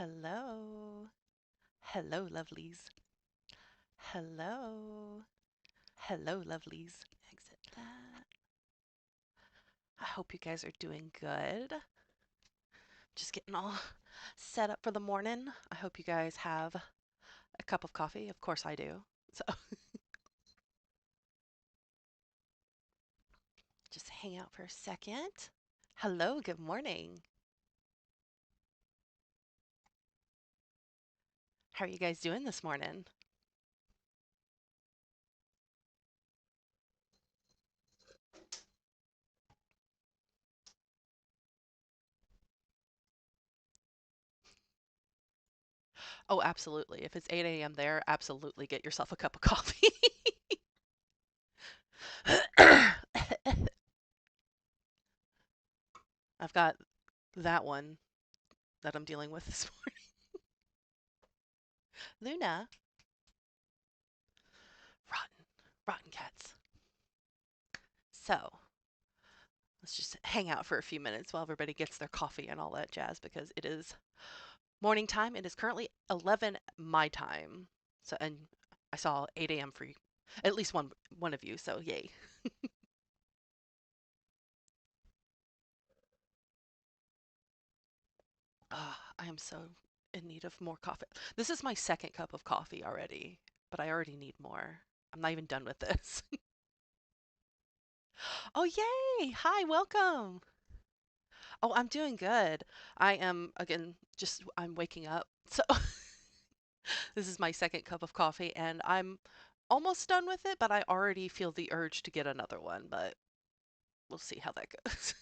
Hello. Hello, lovelies. Hello. Hello, lovelies. Exit that. I hope you guys are doing good. Just getting all set up for the morning. I hope you guys have a cup of coffee. Of course I do. So just hang out for a second. Hello, good morning. How are you guys doing this morning? Oh, absolutely. If it's 8 a.m. there, absolutely get yourself a cup of coffee. I've got that one that I'm dealing with this morning. Luna, rotten, rotten cats. So let's just hang out for a few minutes while everybody gets their coffee and all that jazz because it is morning time. It is currently 11 my time. So, and I saw 8 a.m. for at least one of you. So yay. I am so in need of more coffee. This is my second cup of coffee already, but I already need more. I'm not even done with this. Oh, yay! Hi, welcome. Oh, I'm doing good. I am, again, just I'm waking up. So this is my second cup of coffee and I'm almost done with it, but I already feel the urge to get another one, but we'll see how that goes.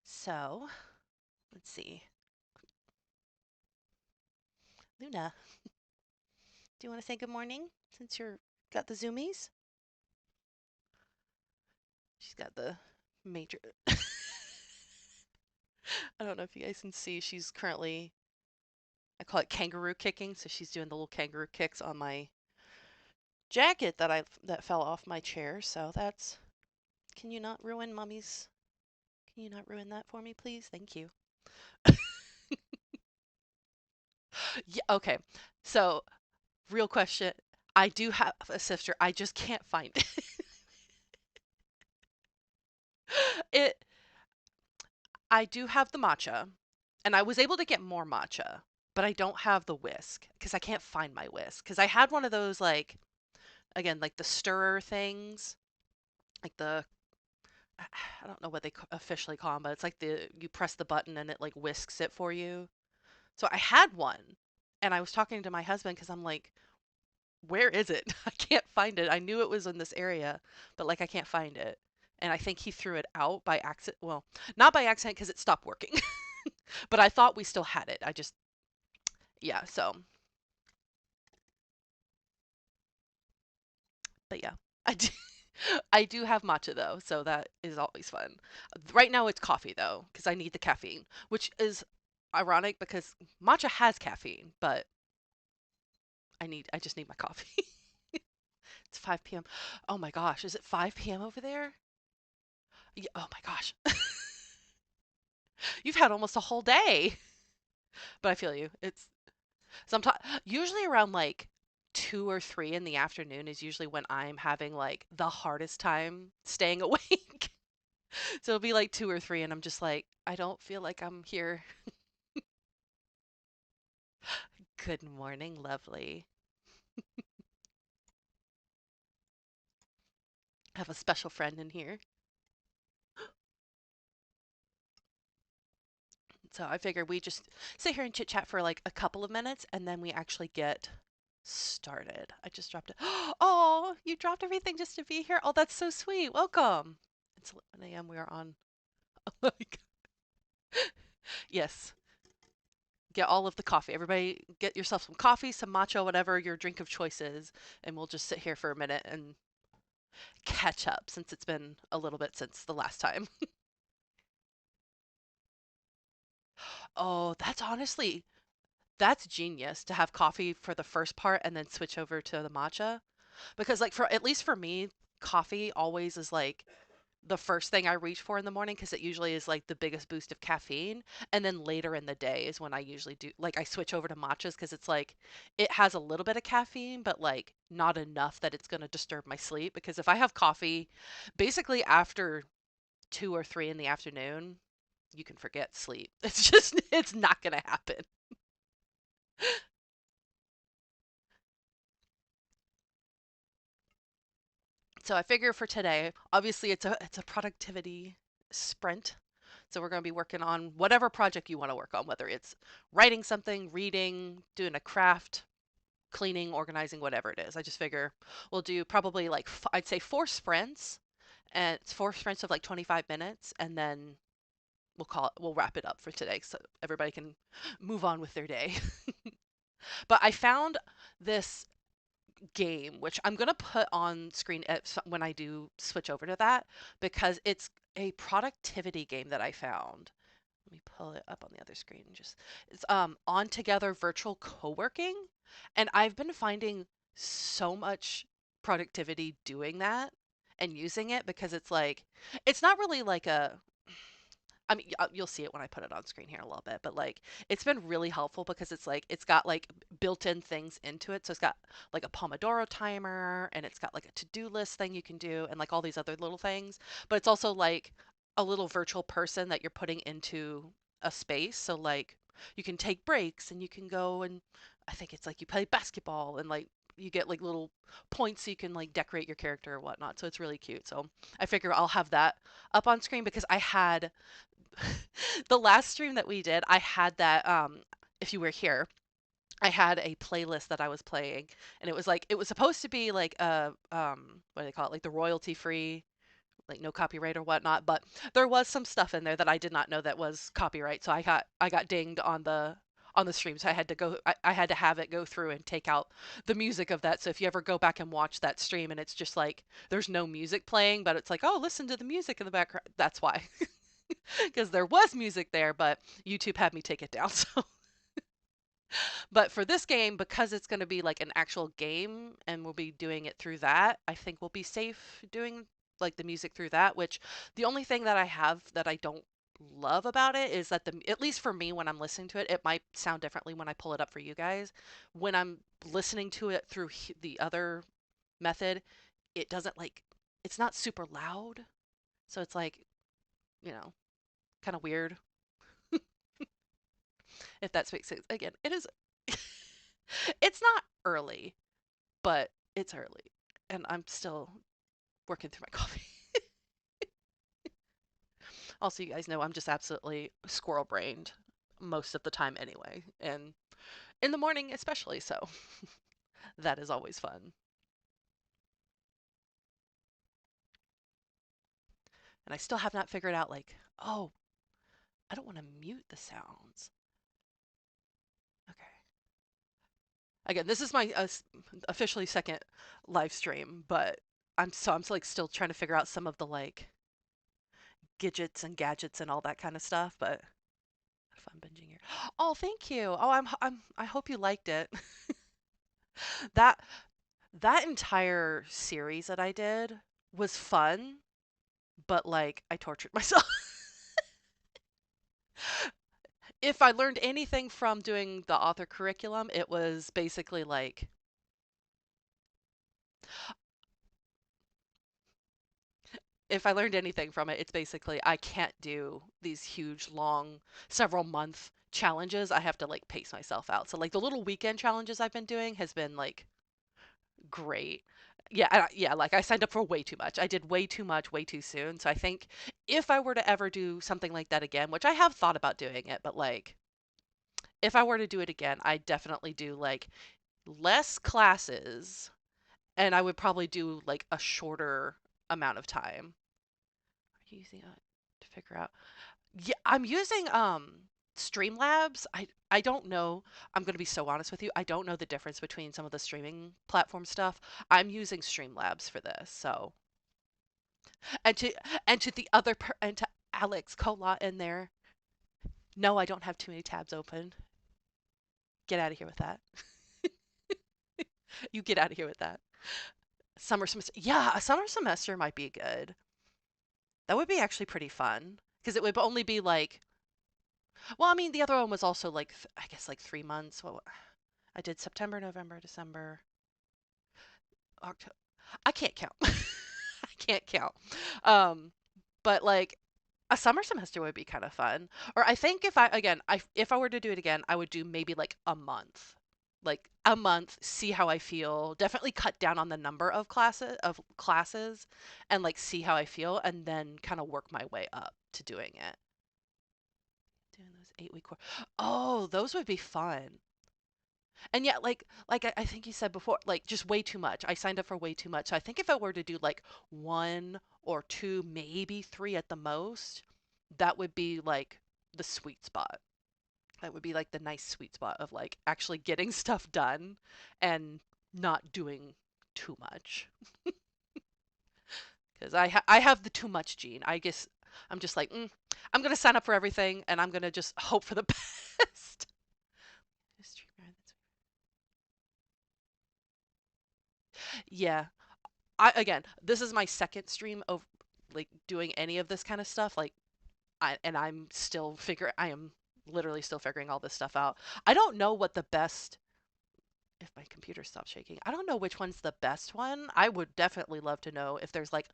So, let's see. Luna, do you want to say good morning since you're got the zoomies? She's got the major I don't know if you guys can see, she's currently I call it kangaroo kicking, so she's doing the little kangaroo kicks on my jacket that fell off my chair. So that's can you not ruin mommy's can you not ruin that for me, please? Thank you. Yeah, okay. So, real question. I do have a sister. I just can't find it. It I do have the matcha, and I was able to get more matcha, but I don't have the whisk because I can't find my whisk. Because I had one of those like again like the stirrer things, like the I don't know what they officially call them, but it's like you press the button and it like whisks it for you. So I had one, and I was talking to my husband because I'm like, where is it? I can't find it. I knew it was in this area, but like I can't find it. And I think he threw it out by accident. Well, not by accident because it stopped working. But I thought we still had it. I just yeah, so but yeah. I do I do have matcha though, so that is always fun. Right now it's coffee though, because I need the caffeine, which is ironic because matcha has caffeine, but I just need my coffee. It's 5 p.m. Oh my gosh, is it 5 p.m. over there? Yeah, oh my gosh. You've had almost a whole day. But I feel you. It's sometimes usually around like 2 or 3 in the afternoon is usually when I'm having like the hardest time staying awake. So it'll be like 2 or 3 and I'm just like, I don't feel like I'm here. Good morning, lovely. I have a special friend in here. So I figured we just sit here and chit chat for like a couple of minutes and then we actually get started. I just dropped it. Oh, you dropped everything just to be here? Oh, that's so sweet. Welcome. It's 11 a.m. We are on. Like, yes, get all of the coffee. Everybody get yourself some coffee, some matcha, whatever your drink of choice is, and we'll just sit here for a minute and catch up since it's been a little bit since the last time. Oh, that's honestly, that's genius to have coffee for the first part and then switch over to the matcha. Because like for at least for me, coffee always is like the first thing I reach for in the morning because it usually is like the biggest boost of caffeine. And then later in the day is when I usually do, like, I switch over to matchas because it's like it has a little bit of caffeine, but like not enough that it's going to disturb my sleep. Because if I have coffee basically after 2 or 3 in the afternoon, you can forget sleep. It's just, it's not going to happen. So I figure for today, obviously it's a productivity sprint. So we're going to be working on whatever project you want to work on, whether it's writing something, reading, doing a craft, cleaning, organizing, whatever it is. I just figure we'll do probably like I'd say 4 sprints, and it's 4 sprints of like 25 minutes, and then we'll wrap it up for today so everybody can move on with their day. But I found this game, which I'm going to put on screen when I do switch over to that, because it's a productivity game that I found. Let me pull it up on the other screen. Just it's on together virtual co-working, and I've been finding so much productivity doing that and using it because it's like it's not really like a I mean, you'll see it when I put it on screen here in a little bit, but like it's been really helpful because it's like it's got like built-in things into it. So it's got like a Pomodoro timer and it's got like a to-do list thing you can do and like all these other little things. But it's also like a little virtual person that you're putting into a space. So like you can take breaks and you can go and I think it's like you play basketball and like you get like little points so you can like decorate your character or whatnot. So it's really cute. So I figure I'll have that up on screen because I had the last stream that we did, I had that if you were here, I had a playlist that I was playing and it was like it was supposed to be like a what do they call it? Like the royalty free, like no copyright or whatnot, but there was some stuff in there that I did not know that was copyright. So I got dinged on the stream. So I had to I had to have it go through and take out the music of that. So if you ever go back and watch that stream and it's just like there's no music playing, but it's like, oh, listen to the music in the background. That's why. Because there was music there, but YouTube had me take it down. So, but for this game, because it's going to be like an actual game and we'll be doing it through that, I think we'll be safe doing like the music through that. Which the only thing that I have that I don't love about it is that at least for me when I'm listening to it, it might sound differently when I pull it up for you guys. When I'm listening to it through the other method, it doesn't like it's not super loud. So it's like, you know, kind of weird if that makes sense. Again, it is it's not early, but it's early. And I'm still working through my coffee. Also, you guys know I'm just absolutely squirrel brained most of the time anyway. And in the morning, especially. So that is always fun. And I still have not figured out, like, oh, I don't want to mute the sounds. Okay. Again, this is my officially second live stream, but I'm like still trying to figure out some of the like gadgets and gadgets and all that kind of stuff, but fun binging here. Oh, thank you. Oh, I hope you liked it. That that entire series that I did was fun, but like I tortured myself. If I learned anything from doing the author curriculum, it was basically like if I learned anything from it, it's basically I can't do these huge long several month challenges. I have to like pace myself out. So like the little weekend challenges I've been doing has been like great. Yeah, yeah, like I signed up for way too much. I did way too much, way too soon. So I think if I were to ever do something like that again, which I have thought about doing it, but like if I were to do it again, I'd definitely do like less classes and I would probably do like a shorter amount of time. Are you using it to figure out? Yeah, I'm using Streamlabs. I don't know. I'm going to be so honest with you. I don't know the difference between some of the streaming platform stuff. I'm using Streamlabs for this. So, and to the other and to Alex Cola in there. No, I don't have too many tabs open. Get out of here with that. You get out of here with that. Summer semester. Yeah, a summer semester might be good. That would be actually pretty fun because it would only be like, well, I mean, the other one was also like, I guess like 3 months. Well, I did September, November, December, October. I can't count. I can't count. Um, but like a summer semester would be kind of fun. Or I think if I again, if I were to do it again, I would do maybe like a month. Like a month, see how I feel. Definitely cut down on the number of classes and like see how I feel and then kind of work my way up to doing it. Doing those 8 week course. Oh, those would be fun. And yeah, like I think you said before, like just way too much. I signed up for way too much. So I think if I were to do like one or two, maybe three at the most, that would be like the sweet spot. That would be like the nice sweet spot of like actually getting stuff done and not doing too much. Because I have the too much gene. I guess I'm just like, I'm gonna sign up for everything and I'm gonna just hope for the best. Yeah, I again, this is my second stream of like doing any of this kind of stuff. Like I am literally still figuring all this stuff out. I don't know what the best if my computer stops shaking. I don't know which one's the best one. I would definitely love to know if there's like,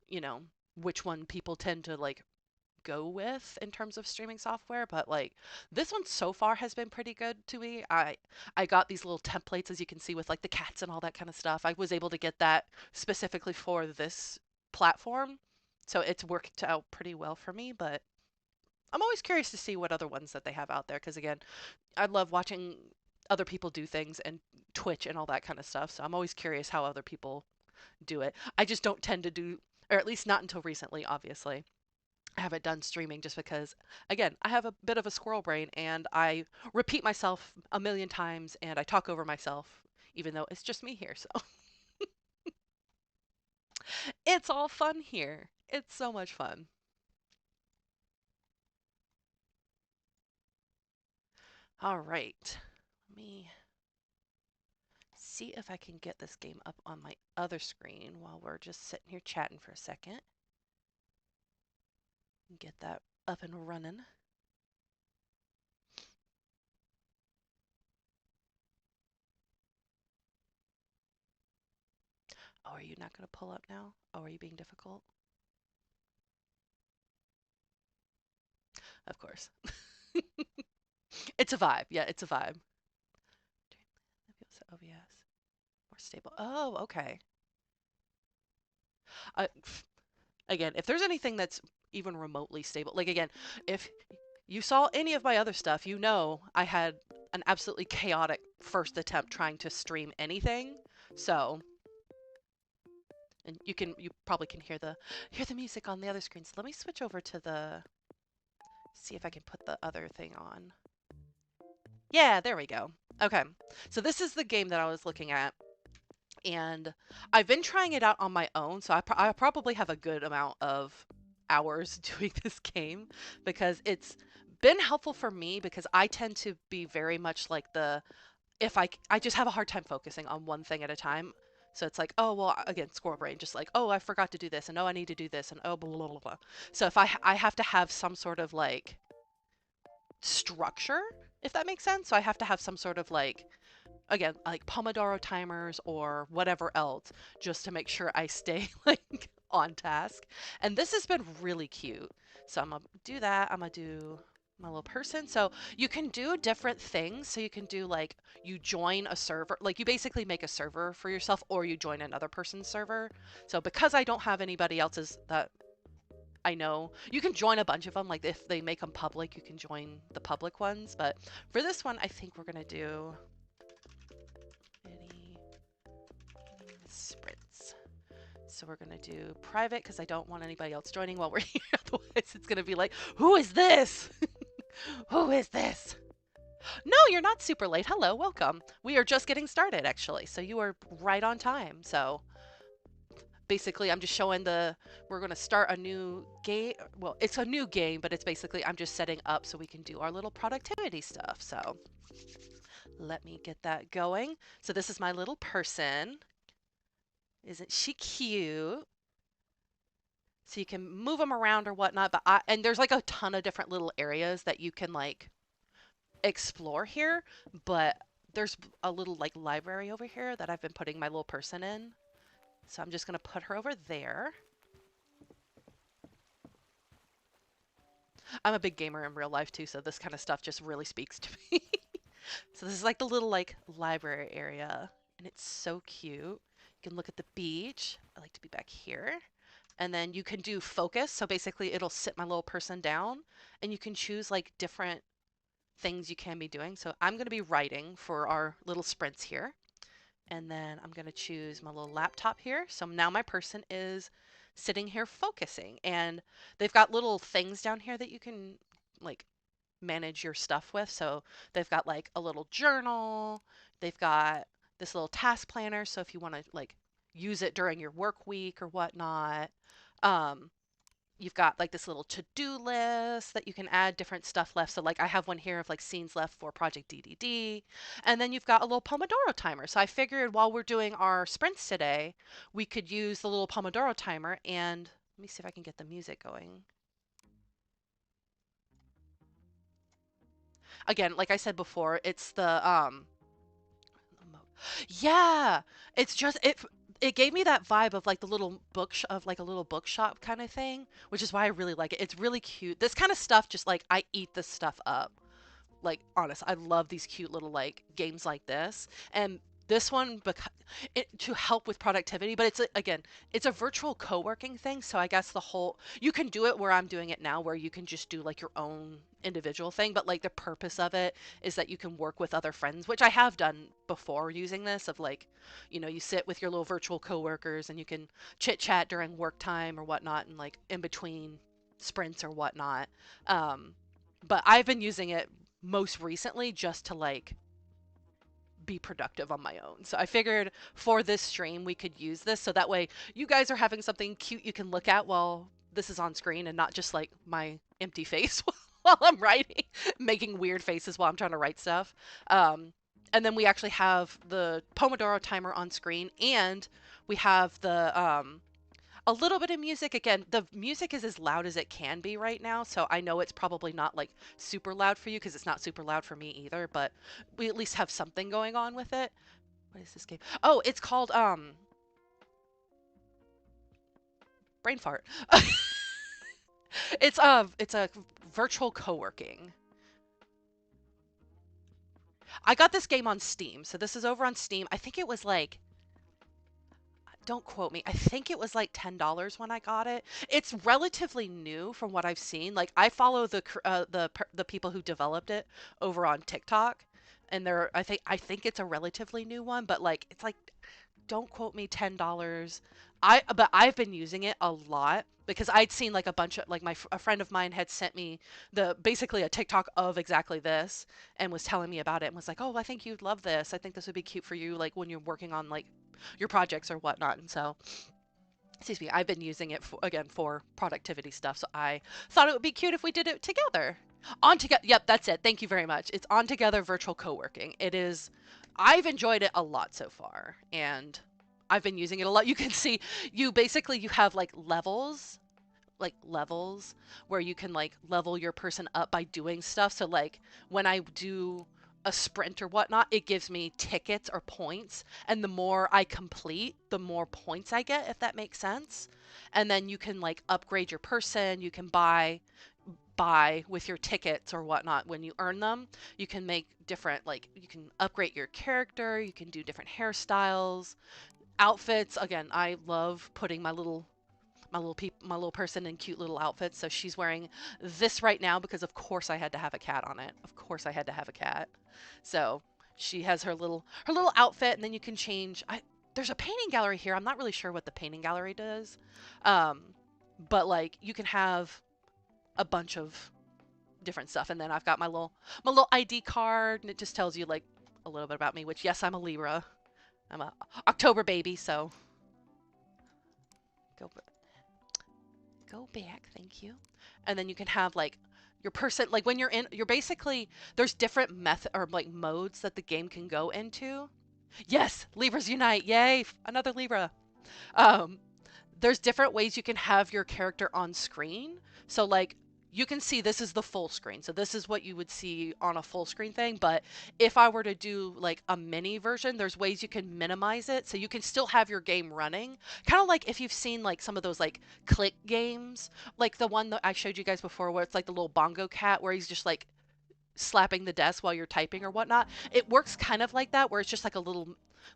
you know, which one people tend to like go with in terms of streaming software, but like this one so far has been pretty good to me. I got these little templates as you can see with like the cats and all that kind of stuff. I was able to get that specifically for this platform. So it's worked out pretty well for me, but I'm always curious to see what other ones that they have out there because again, I love watching other people do things and Twitch and all that kind of stuff. So I'm always curious how other people do it. I just don't tend to do, or at least not until recently, obviously. I haven't done streaming just because, again, I have a bit of a squirrel brain and I repeat myself a million times and I talk over myself, even though it's just me here. So it's all fun here. It's so much fun. All right. Let me see if I can get this game up on my other screen while we're just sitting here chatting for a second. Get that up and running. Oh, are you not going to pull up now? Oh, are you being difficult? Of course. It's a vibe. Yeah, it's a vibe. OBS. More stable. Oh, okay. Uh, again, if there's anything that's even remotely stable, like again, if you saw any of my other stuff, you know I had an absolutely chaotic first attempt trying to stream anything. So, and you probably can hear the music on the other screen. So let me switch over to the see if I can put the other thing on. Yeah, there we go. Okay. So this is the game that I was looking at and I've been trying it out on my own, so I probably have a good amount of hours doing this game because it's been helpful for me because I tend to be very much like the if I just have a hard time focusing on one thing at a time. So it's like, oh well, again, squirrel brain, just like, oh, I forgot to do this, and oh, I need to do this, and oh, blah blah blah blah. So if I have to have some sort of like structure, if that makes sense. So I have to have some sort of like again, like Pomodoro timers or whatever else, just to make sure I stay like on task. And this has been really cute. So I'm gonna do that. I'm gonna do my little person. So you can do different things. So you can do like you join a server, like you basically make a server for yourself or you join another person's server. So because I don't have anybody else's that I know, you can join a bunch of them. Like if they make them public, you can join the public ones. But for this one, I think we're gonna do any sprints. So we're gonna do private because I don't want anybody else joining while we're here. Otherwise, it's gonna be like, who is this? Who is this? No, you're not super late. Hello, welcome. We are just getting started, actually. So you are right on time. So basically, I'm just showing we're gonna start a new game. Well, it's a new game, but it's basically I'm just setting up so we can do our little productivity stuff. So let me get that going. So this is my little person. Isn't she cute? So you can move them around or whatnot, but and there's like a ton of different little areas that you can like explore here, but there's a little like library over here that I've been putting my little person in. So I'm just gonna put her over there. I'm a big gamer in real life too, so this kind of stuff just really speaks to me. So this is like the little like library area, and it's so cute. You can look at the beach. I like to be back here. And then you can do focus. So basically it'll sit my little person down and you can choose like different things you can be doing. So I'm going to be writing for our little sprints here. And then I'm going to choose my little laptop here. So now my person is sitting here focusing, and they've got little things down here that you can like manage your stuff with. So they've got like a little journal, they've got this little task planner. So if you want to like use it during your work week or whatnot, um, you've got like this little to-do list that you can add different stuff left. So like I have one here of like scenes left for Project DDD. And then you've got a little Pomodoro timer. So I figured while we're doing our sprints today, we could use the little Pomodoro timer, and let me see if I can get the music going. Again, like I said before, it's the yeah, it's just it gave me that vibe of like the little of like a little bookshop kind of thing, which is why I really like it. It's really cute. This kind of stuff just like I eat this stuff up. Like honest, I love these cute little like games like this. And this one to help with productivity, but again, it's a virtual co-working thing, so I guess the whole you can do it where I'm doing it now, where you can just do like your own individual thing, but like the purpose of it is that you can work with other friends, which I have done before using this of like, you sit with your little virtual coworkers and you can chit chat during work time or whatnot, and like in between sprints or whatnot. um but I've been using it most recently just to like be productive on my own. So I figured for this stream we could use this so that way you guys are having something cute you can look at while this is on screen, and not just like my empty face while I'm writing, making weird faces while I'm trying to write stuff. And then we actually have the Pomodoro timer on screen, and we have the a little bit of music. Again, the music is as loud as it can be right now, so I know it's probably not like super loud for you because it's not super loud for me either, but we at least have something going on with it. What is this game? Oh, it's called Brain Fart. It's a virtual co-working. I got this game on Steam. So this is over on Steam. I think it was like, don't quote me, I think it was like $10 when I got it. It's relatively new from what I've seen. Like I follow the people who developed it over on TikTok, and I think it's a relatively new one, but like it's like, don't quote me, $10. But I've been using it a lot because I'd seen like a bunch of like a friend of mine had sent me the basically a TikTok of exactly this and was telling me about it and was like, "Oh, I think you'd love this. I think this would be cute for you like when you're working on like your projects or whatnot." And so, excuse me, I've been using it again for productivity stuff. So I thought it would be cute if we did it together. On together. Yep, that's it. Thank you very much. It's on together virtual co-working. It is. I've enjoyed it a lot so far, and I've been using it a lot. You can see you have like levels where you can like level your person up by doing stuff. So like when I do a sprint or whatnot, it gives me tickets or points, and the more I complete, the more points I get, if that makes sense. And then you can like upgrade your person. You can buy with your tickets or whatnot when you earn them. You can make different, like you can upgrade your character, you can do different hairstyles, outfits. Again, I love putting my little person in cute little outfits. So she's wearing this right now because of course I had to have a cat on it. Of course I had to have a cat. So she has her little outfit, and then you can change. There's a painting gallery here. I'm not really sure what the painting gallery does. Um, but like you can have a bunch of different stuff, and then I've got my little ID card, and it just tells you like a little bit about me, which yes, I'm a Libra. I'm a October baby, so go go back, thank you. And then you can have like your person, like when you're basically, there's different method or like modes that the game can go into. Yes, Libras unite, yay, another Libra. Um, there's different ways you can have your character on screen. So like you can see this is the full screen. So this is what you would see on a full screen thing. But if I were to do like a mini version, there's ways you can minimize it so you can still have your game running. Kind of like if you've seen like some of those like click games, like the one that I showed you guys before where it's like the little bongo cat where he's just like slapping the desk while you're typing or whatnot. It works kind of like that where it's just like a little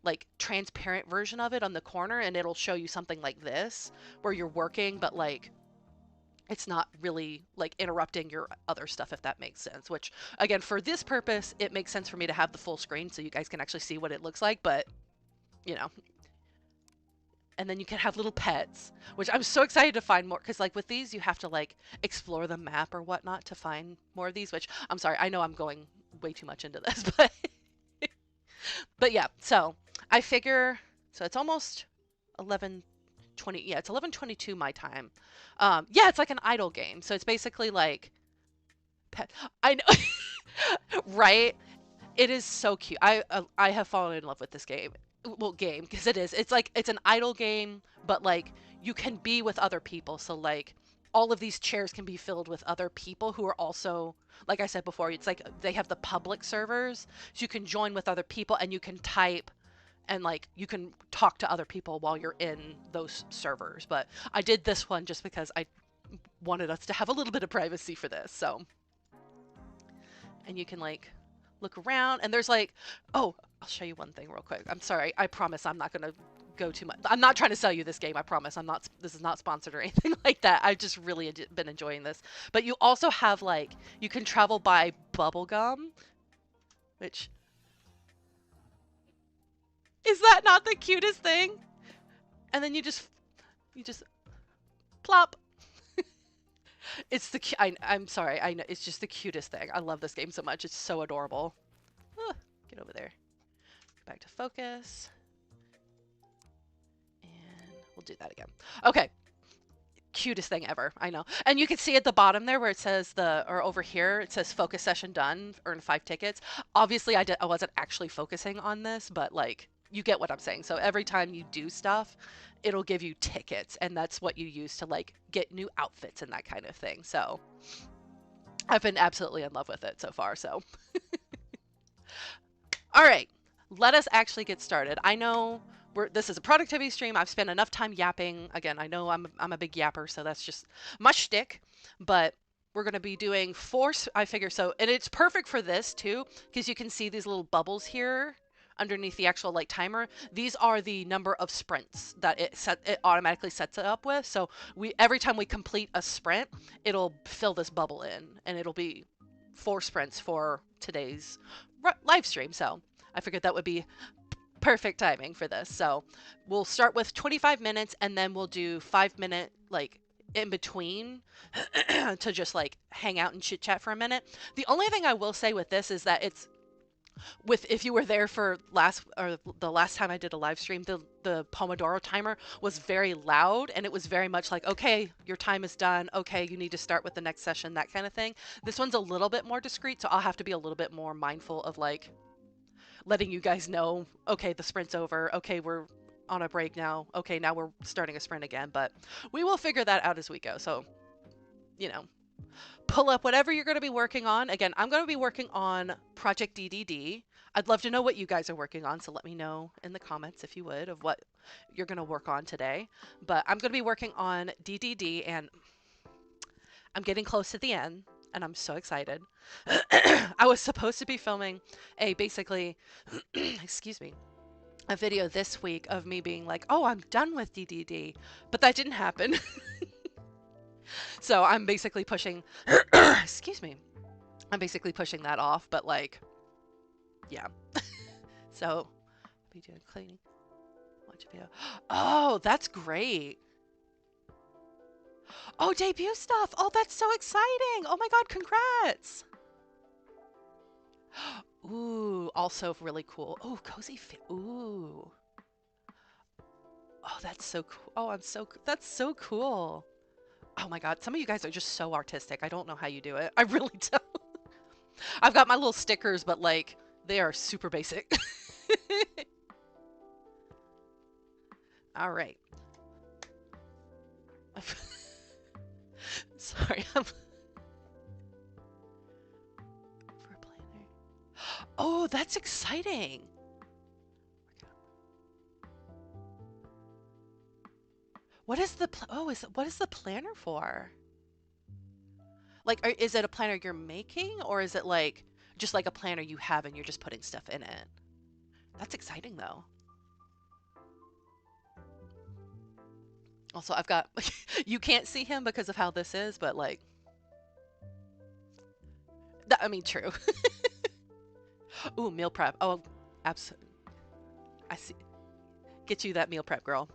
like transparent version of it on the corner and it'll show you something like this where you're working but like it's not really like interrupting your other stuff, if that makes sense, which again for this purpose it makes sense for me to have the full screen so you guys can actually see what it looks like. But you know, and then you can have little pets, which I'm so excited to find more because like with these you have to like explore the map or whatnot to find more of these, which I'm sorry, I know I'm going way too much into this, but yeah, so I figure so it's almost 11:20. Yeah, it's 11:22 my time. Yeah, it's like an idle game, so it's basically like pet. I know, right? It is so cute. I have fallen in love with this game. Well, game because it is. It's like it's an idle game, but like you can be with other people. So like all of these chairs can be filled with other people who are also, like I said before, it's like they have the public servers, so you can join with other people and you can type and like you can talk to other people while you're in those servers. But I did this one just because I wanted us to have a little bit of privacy for this. So, and you can like look around and there's like, oh, I'll show you one thing real quick. I'm sorry. I promise I'm not going to go too much. I'm not trying to sell you this game. I promise. I'm not, this is not sponsored or anything like that. I've just really been enjoying this. But you also have like, you can travel by bubblegum, which, is that not the cutest thing? And then you just plop. It's the, I'm sorry. I know it's just the cutest thing. I love this game so much. It's so adorable. Ah, get over there. Back to focus. And we'll do that again. Okay. Cutest thing ever. I know. And you can see at the bottom there where it says or over here, it says focus session done, earn 5 tickets. Obviously I wasn't actually focusing on this, but like, you get what I'm saying. So every time you do stuff, it'll give you tickets and that's what you use to like get new outfits and that kind of thing. So I've been absolutely in love with it so far. So, all right, let us actually get started. I know this is a productivity stream. I've spent enough time yapping. Again, I know I'm a big yapper, so that's just my shtick. But we're going to be doing 4, I figure so, and it's perfect for this too, because you can see these little bubbles here underneath the actual like timer. These are the number of sprints that it automatically sets it up with. So every time we complete a sprint, it'll fill this bubble in, and it'll be 4 sprints for today's live stream. So I figured that would be perfect timing for this. So we'll start with 25 minutes and then we'll do 5-minute like in between to just like hang out and chit chat for a minute. The only thing I will say with this is that it's if you were there for the last time I did a live stream, the Pomodoro timer was very loud and it was very much like, okay, your time is done. Okay, you need to start with the next session, that kind of thing. This one's a little bit more discreet, so I'll have to be a little bit more mindful of like letting you guys know, okay, the sprint's over. Okay, we're on a break now. Okay, now we're starting a sprint again, but we will figure that out as we go. So, you know, pull up whatever you're going to be working on. Again, I'm going to be working on Project DDD. I'd love to know what you guys are working on, so let me know in the comments if you would of what you're going to work on today. But I'm going to be working on DDD and I'm getting close to the end and I'm so excited. I was supposed to be filming basically, excuse me, a video this week of me being like, oh, I'm done with DDD, but that didn't happen. So I'm basically pushing, excuse me, I'm basically pushing that off, but like, yeah. So, be doing cleaning, watch a video. Oh, that's great. Oh, debut stuff. Oh, that's so exciting. Oh my God, congrats. Ooh, also really cool. Oh, ooh. Oh, that's so cool. Oh, that's so cool. Oh my God, some of you guys are just so artistic. I don't know how you do it. I really don't. I've got my little stickers, but like, they are super basic. All right. Sorry, I'm for a planner. Oh, that's exciting. What is the what is the planner for? Like, is it a planner you're making, or is it like just like a planner you have and you're just putting stuff in it? That's exciting though. Also, I've got you can't see him because of how this is, but like, I mean, true. Ooh, meal prep. Oh, absolutely. I see. Get you that meal prep, girl.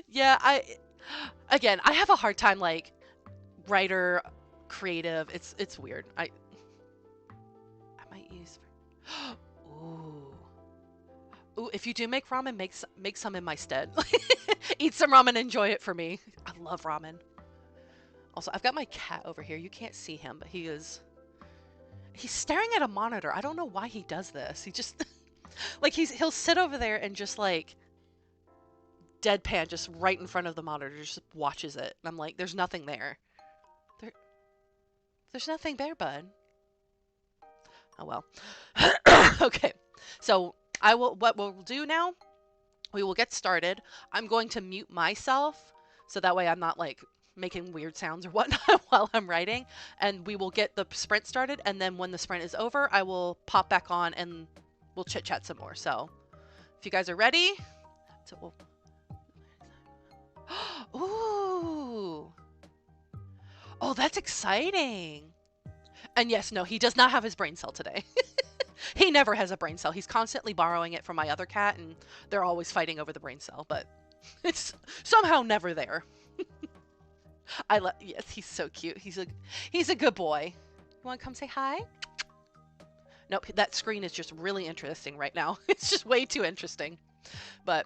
Yeah, again, I have a hard time like writer, creative. It's weird. I might use. Ooh. Ooh, if you do make ramen, make some in my stead. Eat some ramen, enjoy it for me. I love ramen. Also, I've got my cat over here. You can't see him, but he's staring at a monitor. I don't know why he does this. He just like he'll sit over there and just like deadpan just right in front of the monitor, just watches it. And I'm like, there's nothing there. There there's nothing there, bud. Oh well. Okay. So what we'll do now, we will get started. I'm going to mute myself so that way I'm not like making weird sounds or whatnot while I'm writing. And we will get the sprint started. And then when the sprint is over, I will pop back on and we'll chit chat some more. So if you guys are ready, so we'll. Ooh. Oh, that's exciting. And yes, no, he does not have his brain cell today. He never has a brain cell. He's constantly borrowing it from my other cat, and they're always fighting over the brain cell, but it's somehow never there. Yes, he's so cute. He's a good boy. You want to come say hi? Nope, that screen is just really interesting right now. It's just way too interesting. But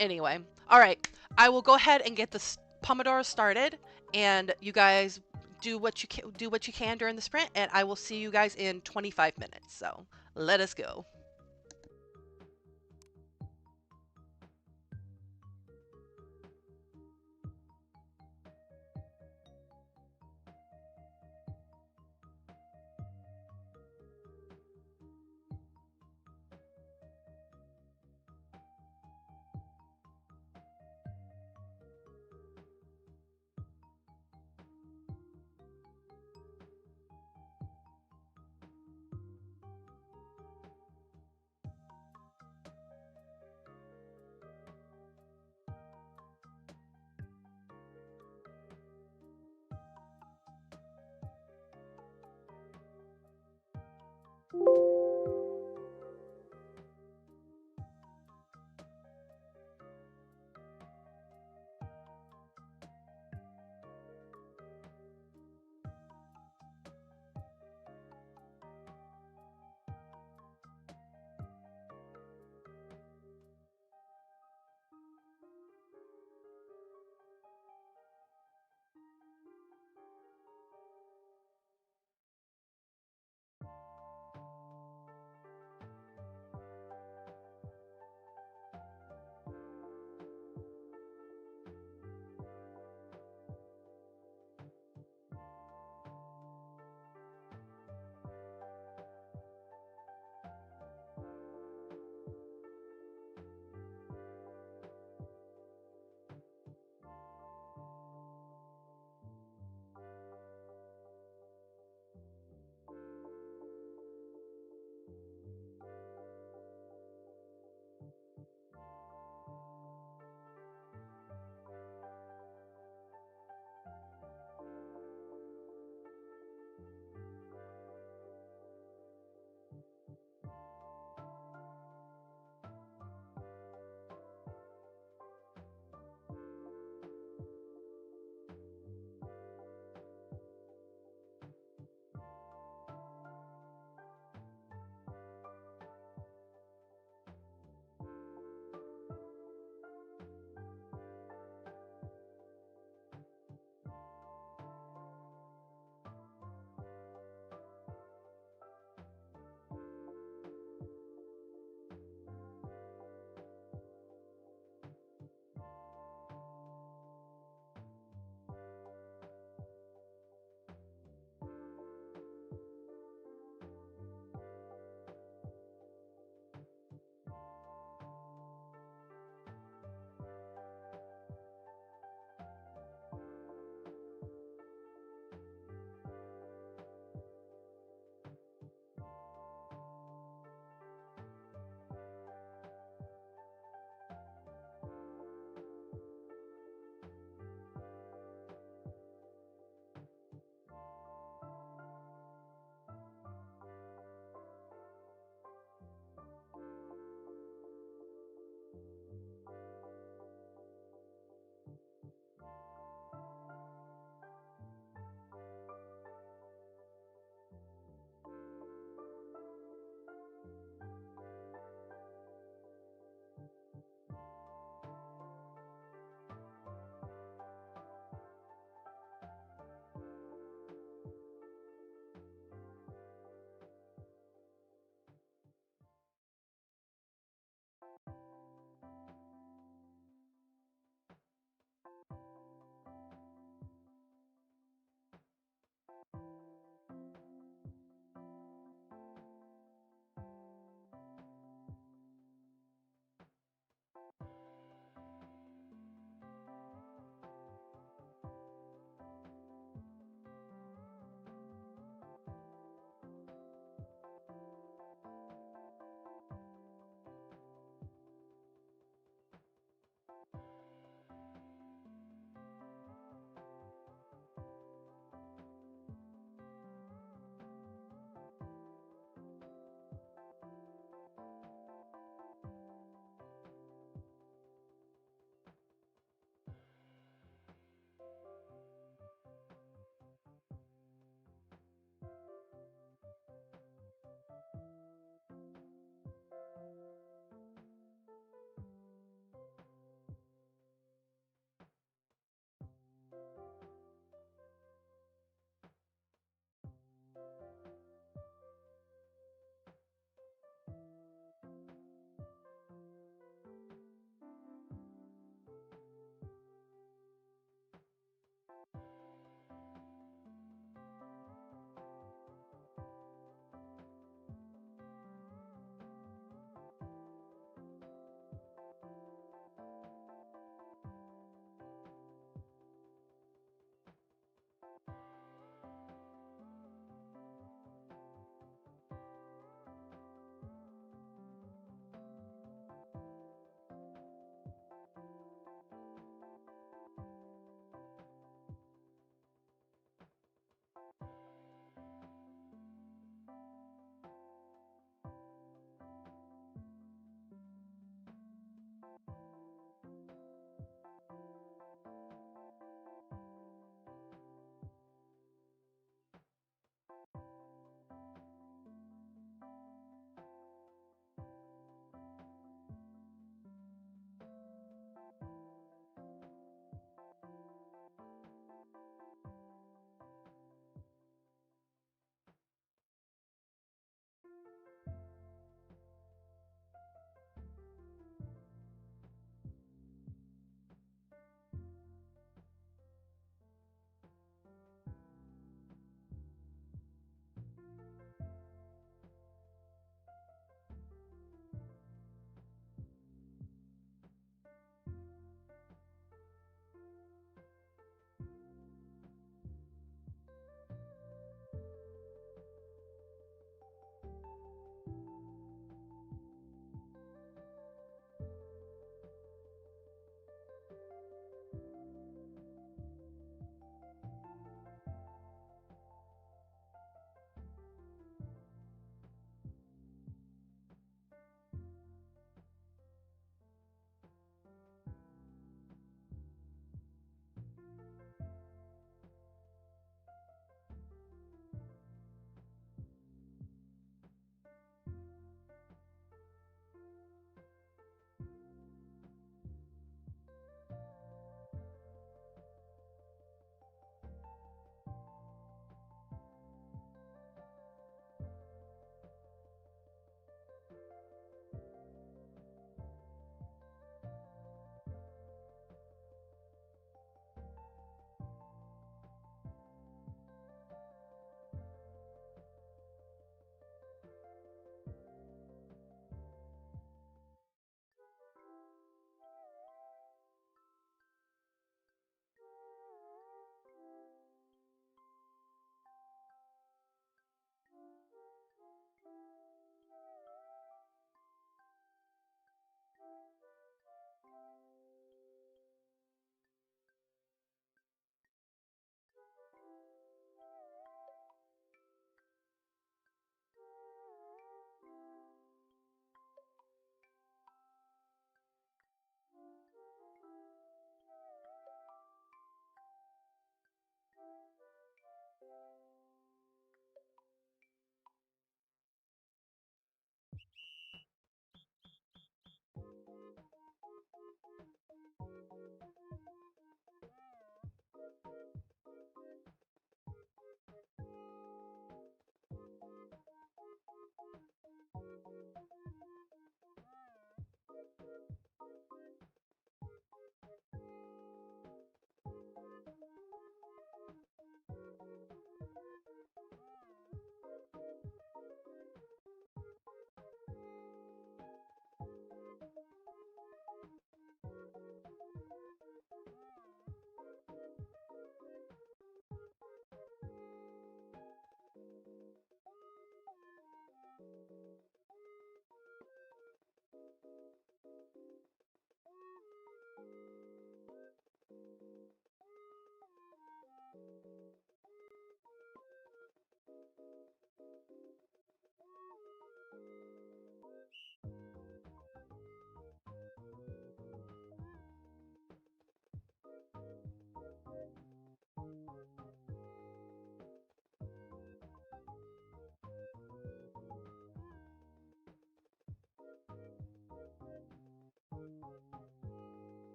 anyway, all right. I will go ahead and get this Pomodoro started, and you guys do what you can during the sprint, and I will see you guys in 25 minutes. So let us go.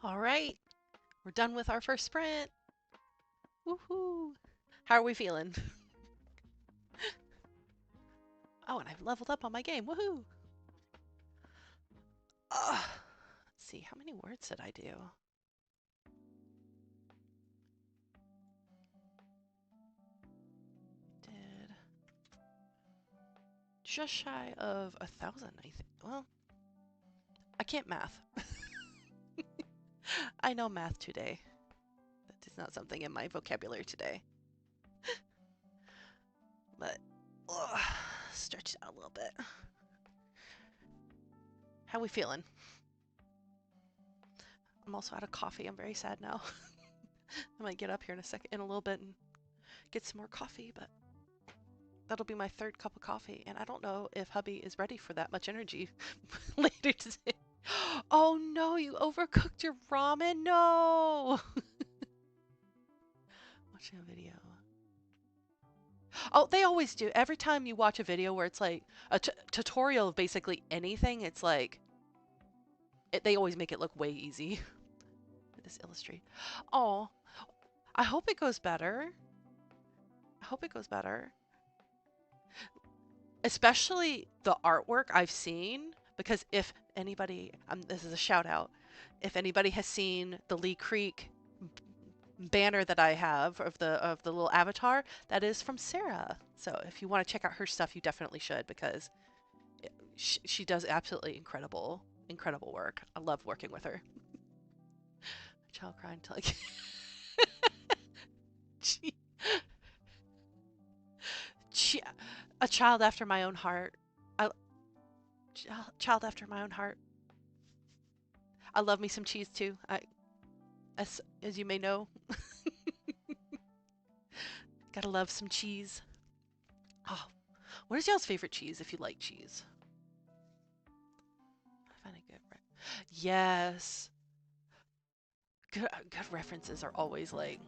All right, we're done with our first sprint. Woohoo! How are we feeling? Oh, and I've leveled up on my game. Woohoo! Let's see, how many words did I do? Did just shy of 1,000, I think. Well, I can't math. I know math today. That is not something in my vocabulary today. But stretch it out a little bit. How we feeling? I'm also out of coffee. I'm very sad now. I might get up here in a little bit and get some more coffee, but that'll be my third cup of coffee, and I don't know if hubby is ready for that much energy later today. Oh no, you overcooked your ramen? No! Watching a video. Oh, they always do. Every time you watch a video where it's like a tutorial of basically anything, it's like, they always make it look way easy. This illustrate. Oh, I hope it goes better. I hope it goes better. Especially the artwork I've seen, because if anybody, this is a shout out, if anybody has seen the Lee Creek banner that I have of the little avatar, that is from Sarah. So if you want to check out her stuff, you definitely should, because she does absolutely incredible work. I love working with her. Child crying till like a child after my own heart. Child after my own heart. I love me some cheese too. As you may know, gotta love some cheese. Oh, what is y'all's favorite cheese if you like cheese? I find it good. Yes, good references are always like,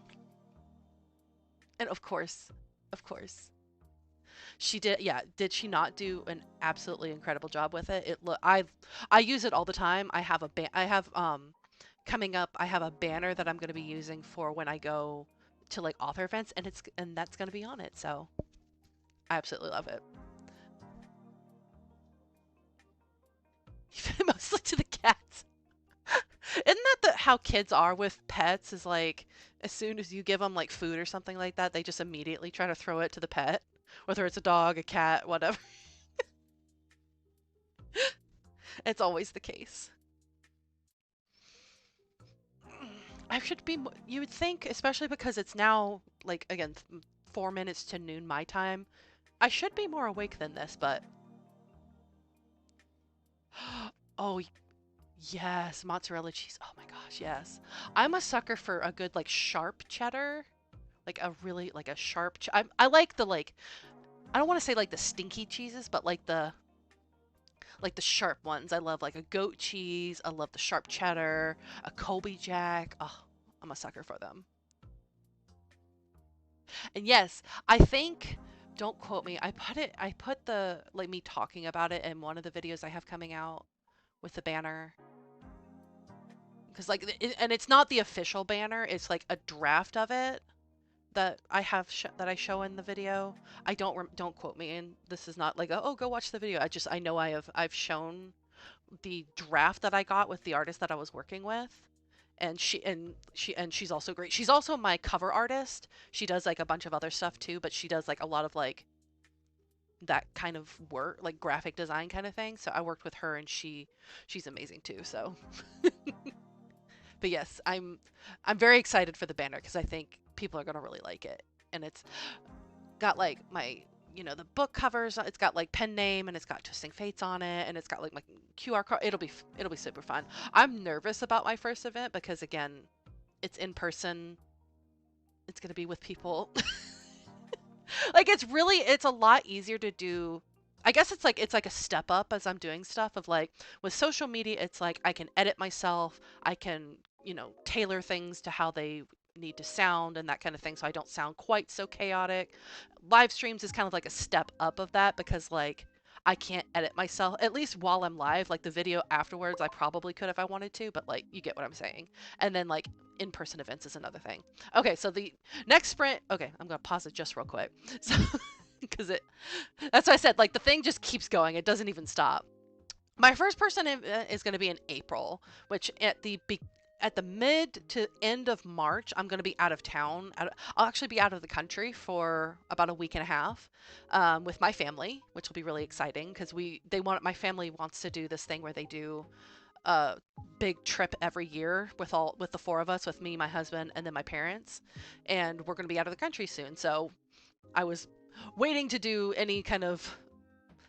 and of course, she did. Yeah, did she not do an absolutely incredible job with it? I use it all the time. I have coming up, I have a banner that I'm going to be using for when I go to like author events, and that's going to be on it. So I absolutely love it. Mostly to the cats. Isn't that how kids are with pets? Is like, as soon as you give them like food or something like that, they just immediately try to throw it to the pet, whether it's a dog, a cat, whatever. It's always the case. I should be. You would think, especially because it's now like again 4 minutes to noon my time. I should be more awake than this, but oh yes, mozzarella cheese. Oh my gosh, yes. I'm a sucker for a good like sharp cheddar, like a really like a sharp. I like the like. I don't want to say like the stinky cheeses, but like the sharp ones. I love like a goat cheese. I love the sharp cheddar, a Colby Jack. Oh, I'm a sucker for them. And yes, I think, don't quote me. I put the like me talking about it in one of the videos I have coming out with the banner, because like and it's not the official banner. It's like a draft of it that I have that I show in the video. I don't quote me, and this is not like oh go watch the video. I know I've shown the draft that I got with the artist that I was working with, and she's also great. She's also my cover artist. She does like a bunch of other stuff too, but she does like a lot of like that kind of work, like graphic design kind of thing. So I worked with her, and she's amazing too. So but yes, I'm very excited for the banner because I think people are going to really like it. And it's got like my the book covers, it's got like pen name, and it's got Twisting Fates on it, and it's got like my QR code. It'll be super fun. I'm nervous about my first event because again, it's in person. It's going to be with people. Like it's a lot easier to do. I guess it's like a step up as I'm doing stuff of like with social media, it's like I can edit myself, I can, tailor things to how they need to sound and that kind of thing so I don't sound quite so chaotic. Live streams is kind of like a step up of that because like I can't edit myself, at least while I'm live. Like the video afterwards, I probably could if I wanted to, but like you get what I'm saying. And then like in-person events is another thing. Okay, so the next sprint, okay, I'm gonna pause it just real quick. So, because that's what I said, like the thing just keeps going, it doesn't even stop. My first person is going to be in April, which at the mid to end of March, I'm going to be out of town. I'll actually be out of the country for about a week and a half with my family, which will be really exciting because my family wants to do this thing where they do a big trip every year with the four of us, with me, my husband, and then my parents, and we're going to be out of the country soon. So I was waiting to do any kind of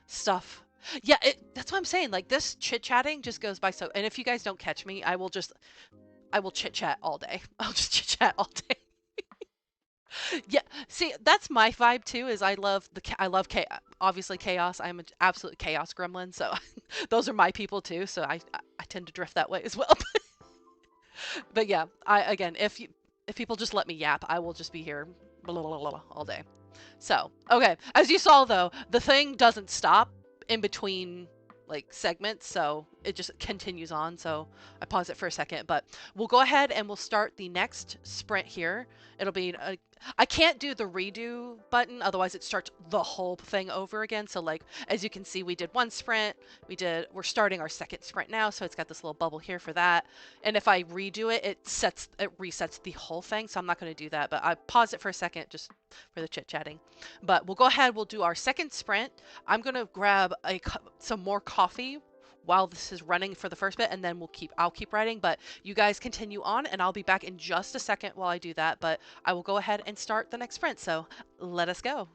stuff. Yeah, that's what I'm saying. Like this chit chatting just goes by so. And if you guys don't catch me, I will chit chat all day. I'll just chit chat all day. Yeah, see, that's my vibe too. Is I love chaos. Obviously chaos. I'm an absolute chaos gremlin. So those are my people too. So I tend to drift that way as well. But yeah, I again, if people just let me yap, I will just be here blah, blah, blah, blah, all day. So, okay. As you saw though, the thing doesn't stop in between like segments, so it just continues on. So I pause it for a second, but we'll go ahead and we'll start the next sprint here. It'll be I can't do the redo button, otherwise it starts the whole thing over again. So like as you can see, we did one sprint, we're starting our second sprint now, so it's got this little bubble here for that. And if I redo it, it resets the whole thing. So I'm not going to do that, but I pause it for a second just for the chit chatting. But we'll go ahead, we'll do our second sprint. I'm going to grab some more coffee while this is running for the first bit, and then I'll keep writing, but you guys continue on and I'll be back in just a second while I do that. But I will go ahead and start the next sprint. So let us go.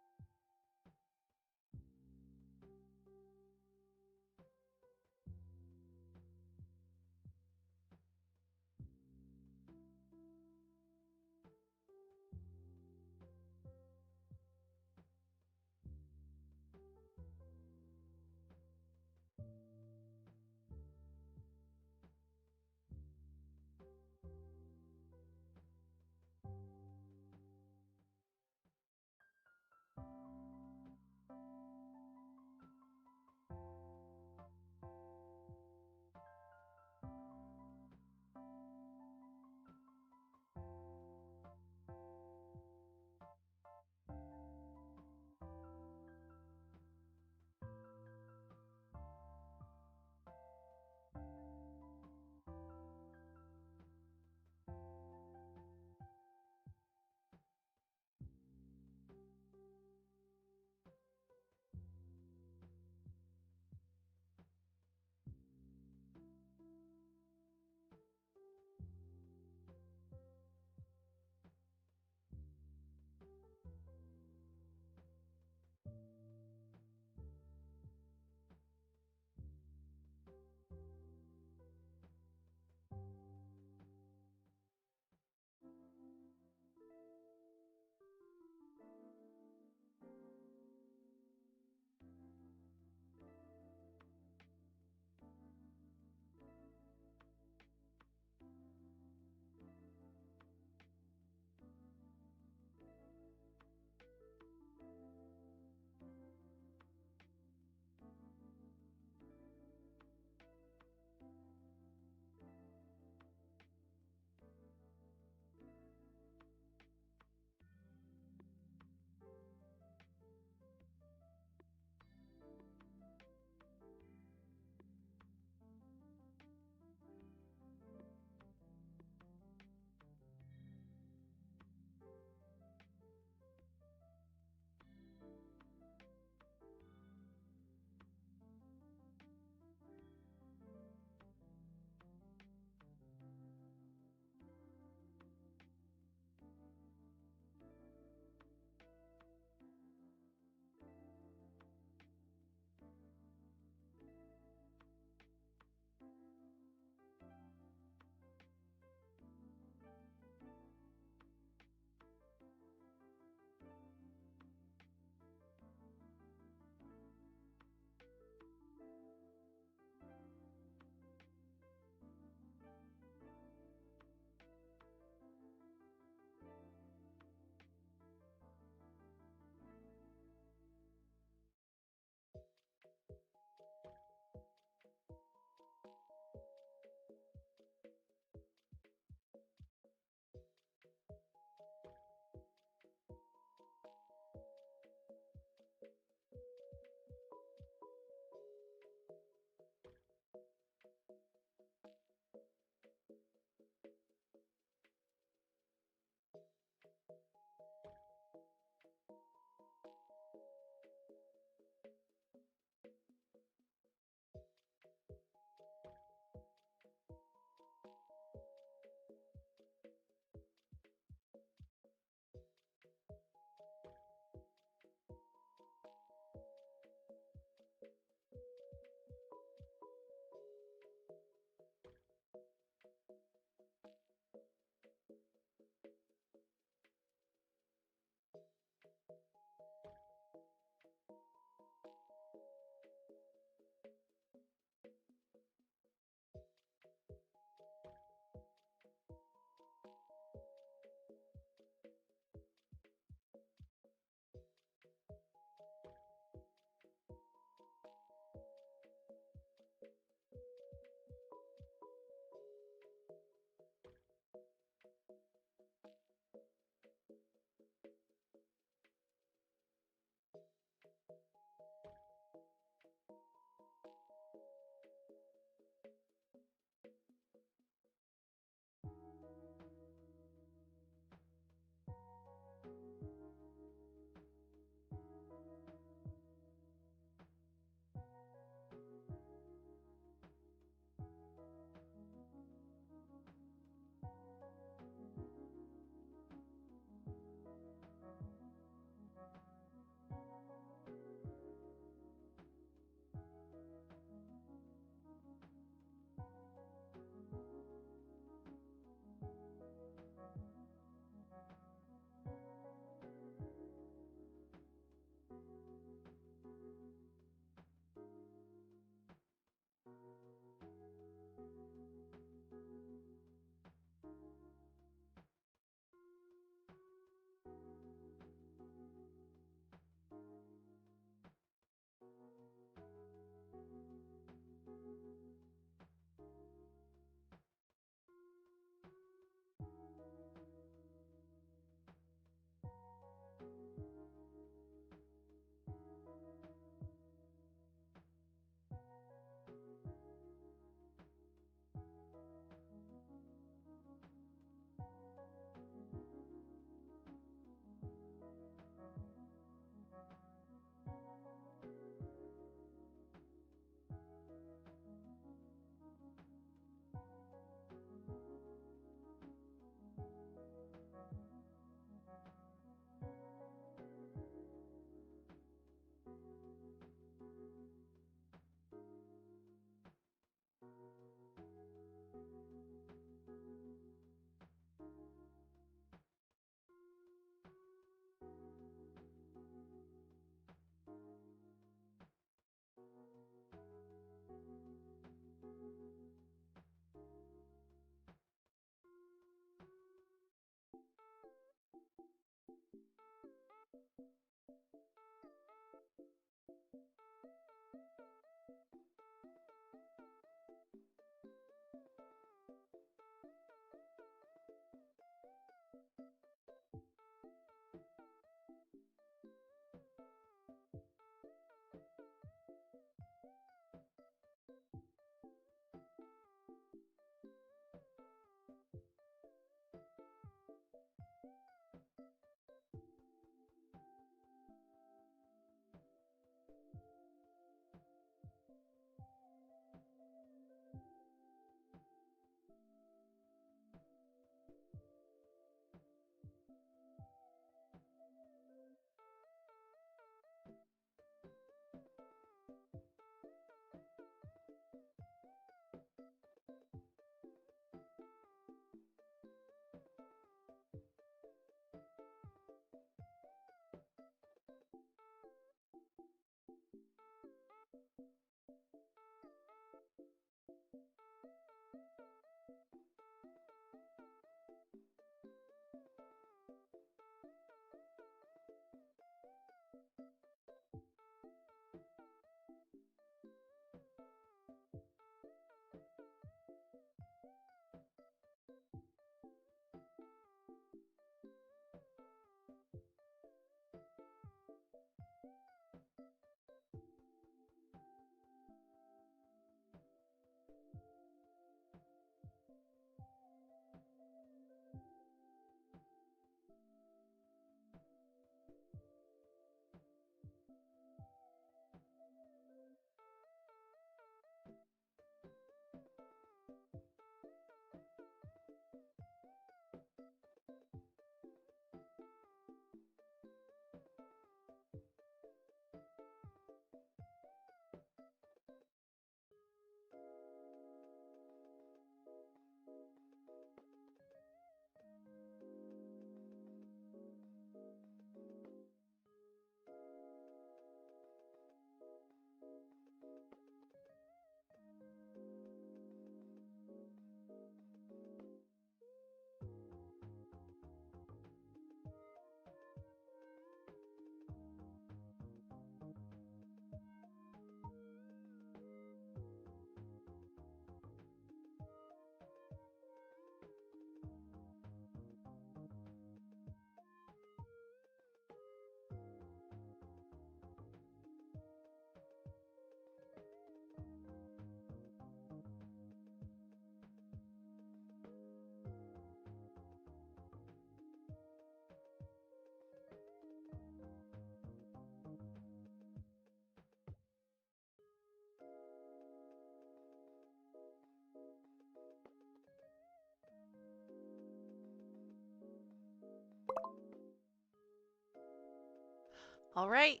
All right.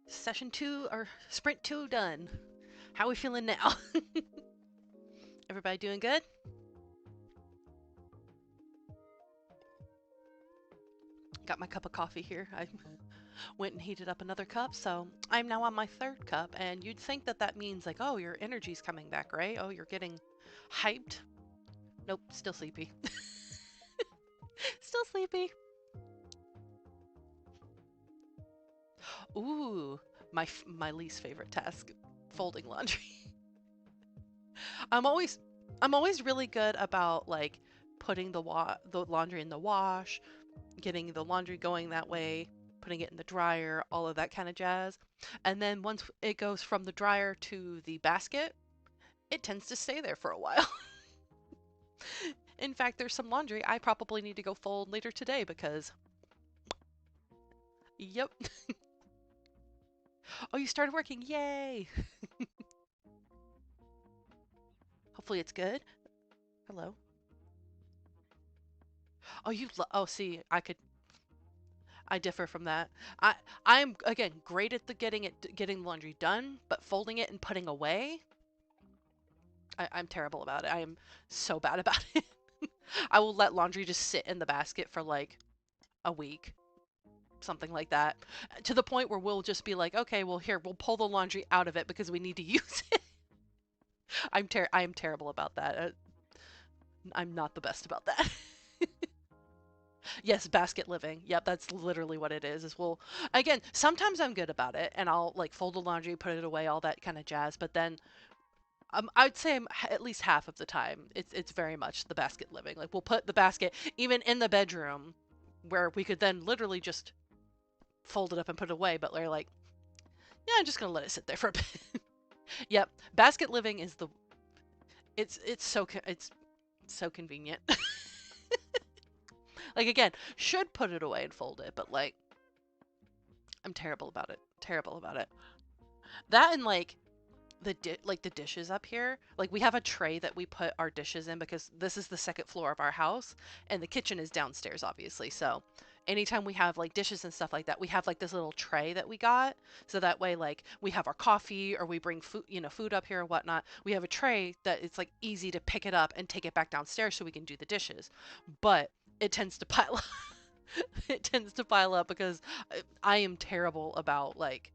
Session 2 or sprint 2 done. How are we feeling now? Everybody doing good? Got my cup of coffee here. I went and heated up another cup, so I'm now on my 3rd cup, and you'd think that that means like, oh, your energy's coming back, right? Oh, you're getting hyped. Nope, still sleepy. Still sleepy. Ooh, my least favorite task, folding laundry. I'm always I'm always really good about like putting the laundry in the wash, getting the laundry going that way, putting it in the dryer, all of that kind of jazz. And then once it goes from the dryer to the basket, it tends to stay there for a while. In fact, there's some laundry I probably need to go fold later today because, yep. Oh, you started working. Yay. Hopefully it's good. Hello. Oh, oh, see, I differ from that. I I'm again great at getting laundry done, but folding it and putting away, I'm terrible about it. I am so bad about it. I will let laundry just sit in the basket for like a week, something like that, to the point where we'll just be like, okay, well here, we'll pull the laundry out of it because we need to use it. I am terrible about that. I'm not the best about that. Yes, basket living. Yep, that's literally what it is. Is well, again, sometimes I'm good about it, and I'll like fold the laundry, put it away, all that kind of jazz. But then, I'd say at least half of the time, it's very much the basket living. Like we'll put the basket even in the bedroom, where we could then literally just fold it up and put it away. But they're like, yeah, I'm just gonna let it sit there for a bit. Yep, basket living is it's so convenient. Like again, should put it away and fold it, but like I'm terrible about it. Terrible about it. That and like the dishes up here. Like we have a tray that we put our dishes in because this is the 2nd floor of our house and the kitchen is downstairs obviously. So anytime we have like dishes and stuff like that, we have like this little tray that we got. So that way like we have our coffee or we bring food, food up here or whatnot. We have a tray that it's like easy to pick it up and take it back downstairs so we can do the dishes. But it tends to pile up. It tends to pile up because I am terrible about like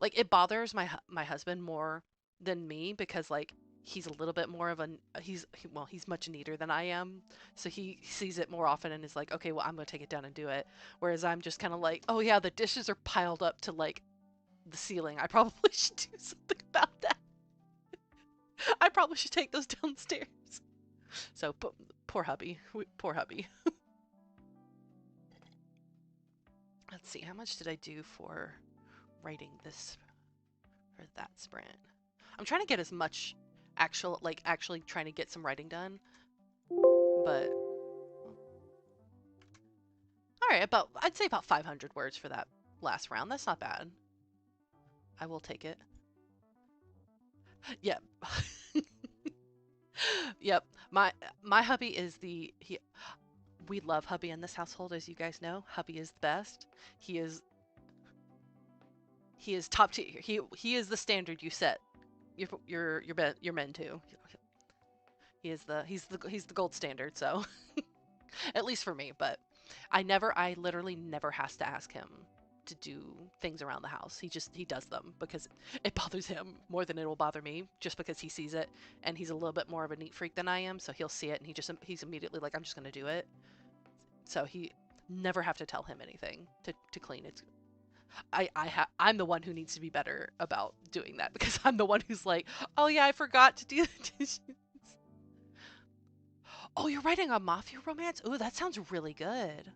it bothers my husband more than me because like he's a little bit more of he's much neater than I am, so he sees it more often and is like, okay, well I'm gonna take it down and do it, whereas I'm just kind of like, oh yeah, the dishes are piled up to like the ceiling. I probably should do something about that. I probably should take those downstairs. So poor hubby, poor hubby. Let's see, how much did I do for writing this for that sprint? I'm trying to get as much actually trying to get some writing done, but all right, I'd say about 500 words for that last round. That's not bad. I will take it. Yep. Yep. My hubby is we love hubby in this household, as you guys know. Hubby is the best. He is top tier. He is the standard you set your men to. He's the gold standard, so at least for me, but I literally never has to ask him to do things around the house. He does them because it bothers him more than it will bother me, just because he sees it and he's a little bit more of a neat freak than I am, so he'll see it and he's immediately like, I'm just gonna do it. So he never have to tell him anything to clean. I'm the one who needs to be better about doing that because I'm the one who's like, oh yeah, I forgot to do the dishes. Oh, you're writing a mafia romance? Ooh, that sounds really good.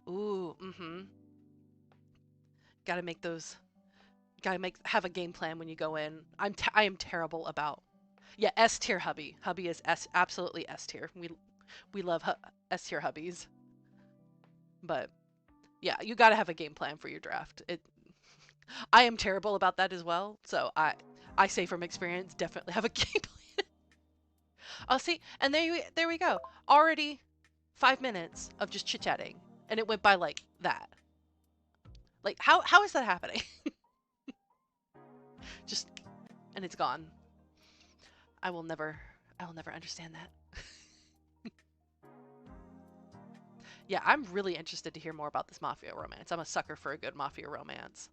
Ooh, mm-hmm. Gotta make those. Have a game plan when you go in. I am terrible about. Yeah, S tier hubby. Hubby is absolutely S tier. We love S tier hubbies. But yeah, you gotta have a game plan for your draft. I am terrible about that as well. So I say from experience, definitely have a game plan. Oh, see, and there we go. Already 5 minutes of just chit-chatting, and it went by like that. Like, how is that happening? Just, and it's gone. I will never understand that. Yeah, I'm really interested to hear more about this mafia romance. I'm a sucker for a good mafia romance.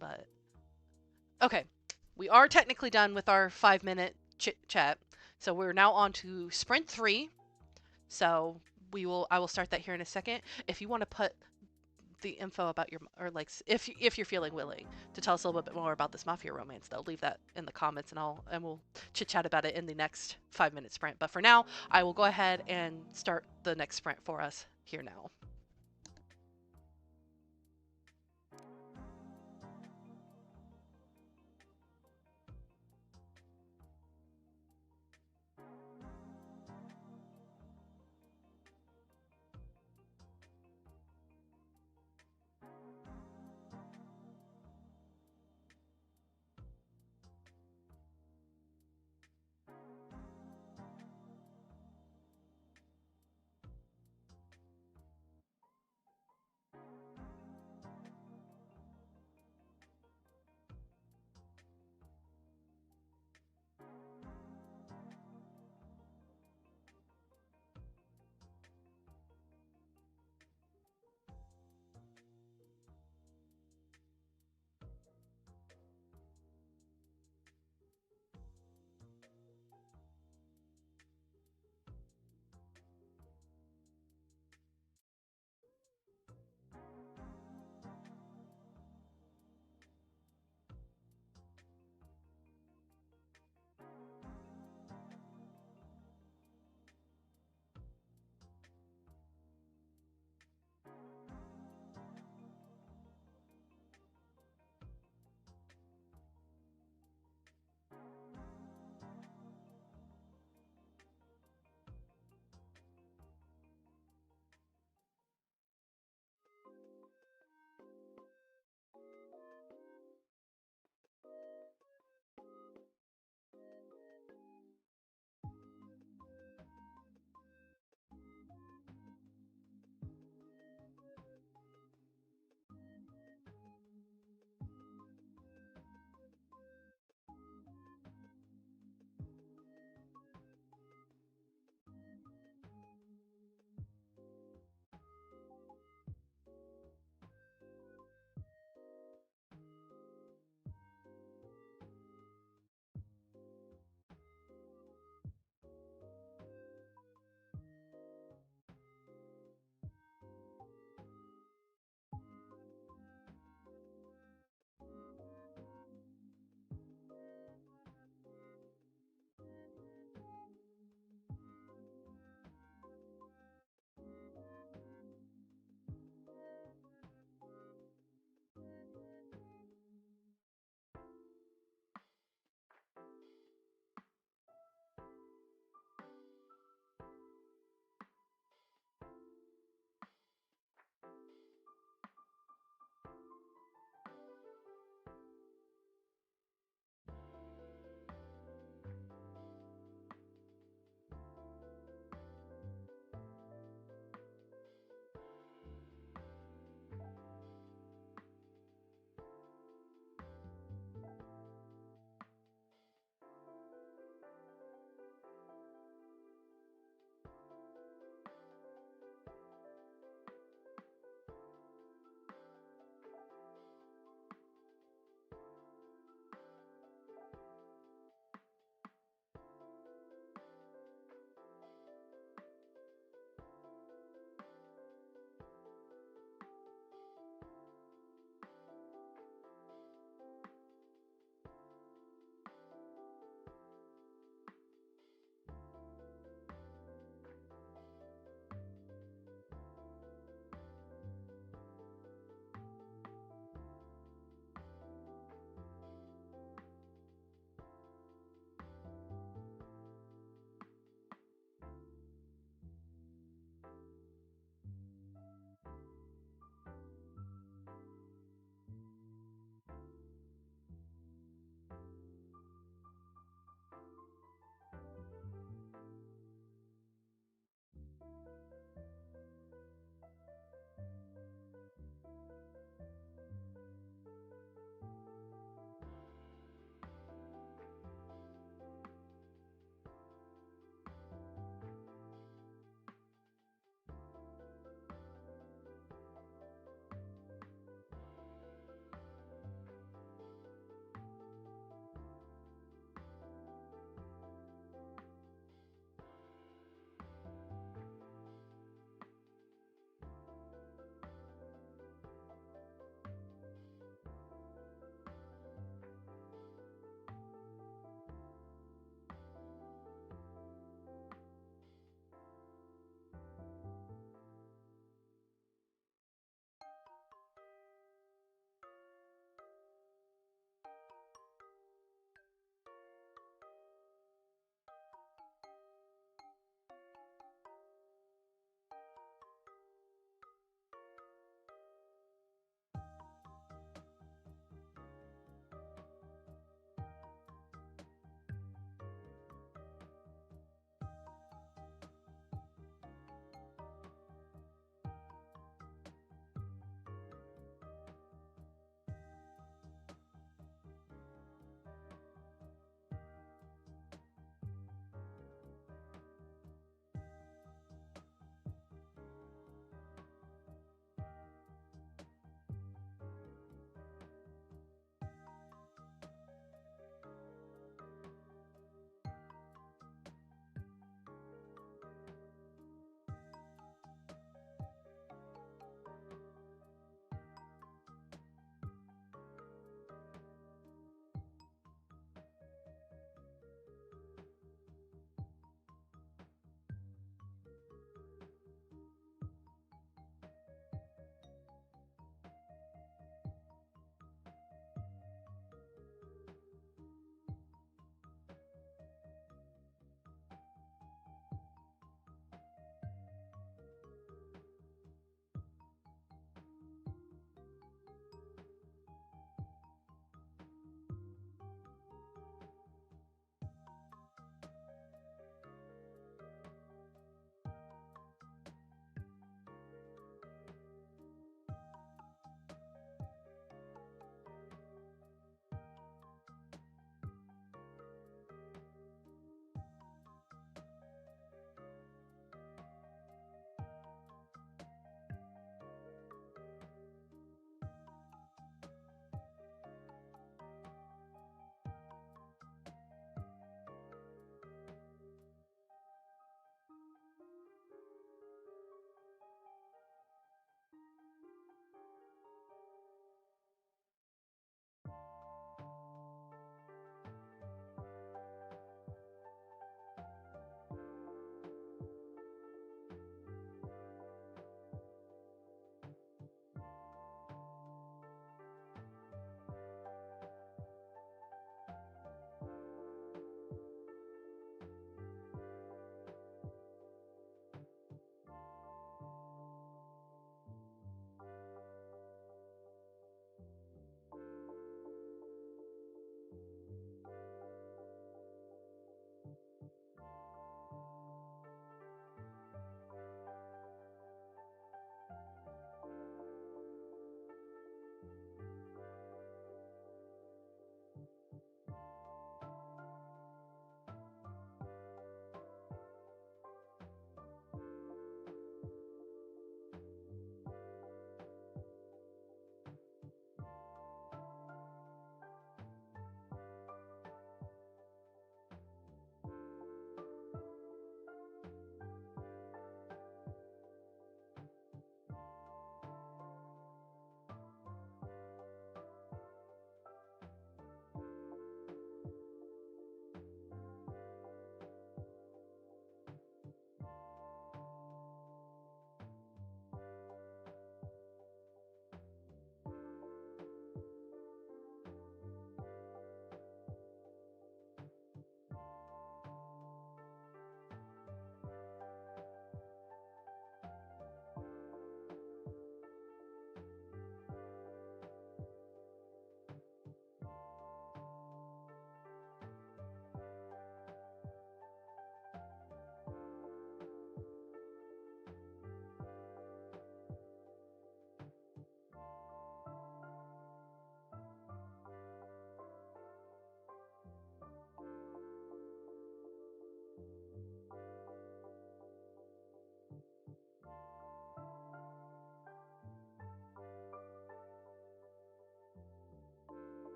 But okay, we are technically done with our 5-minute chit chat. So we're now on to sprint 3. So I will start that here in a second. If you want to put the info about your, or like if you're feeling willing to tell us a little bit more about this mafia romance, though, leave that in the comments, and we'll chit chat about it in the next 5-minute sprint. But for now, I will go ahead and start the next sprint for us here now.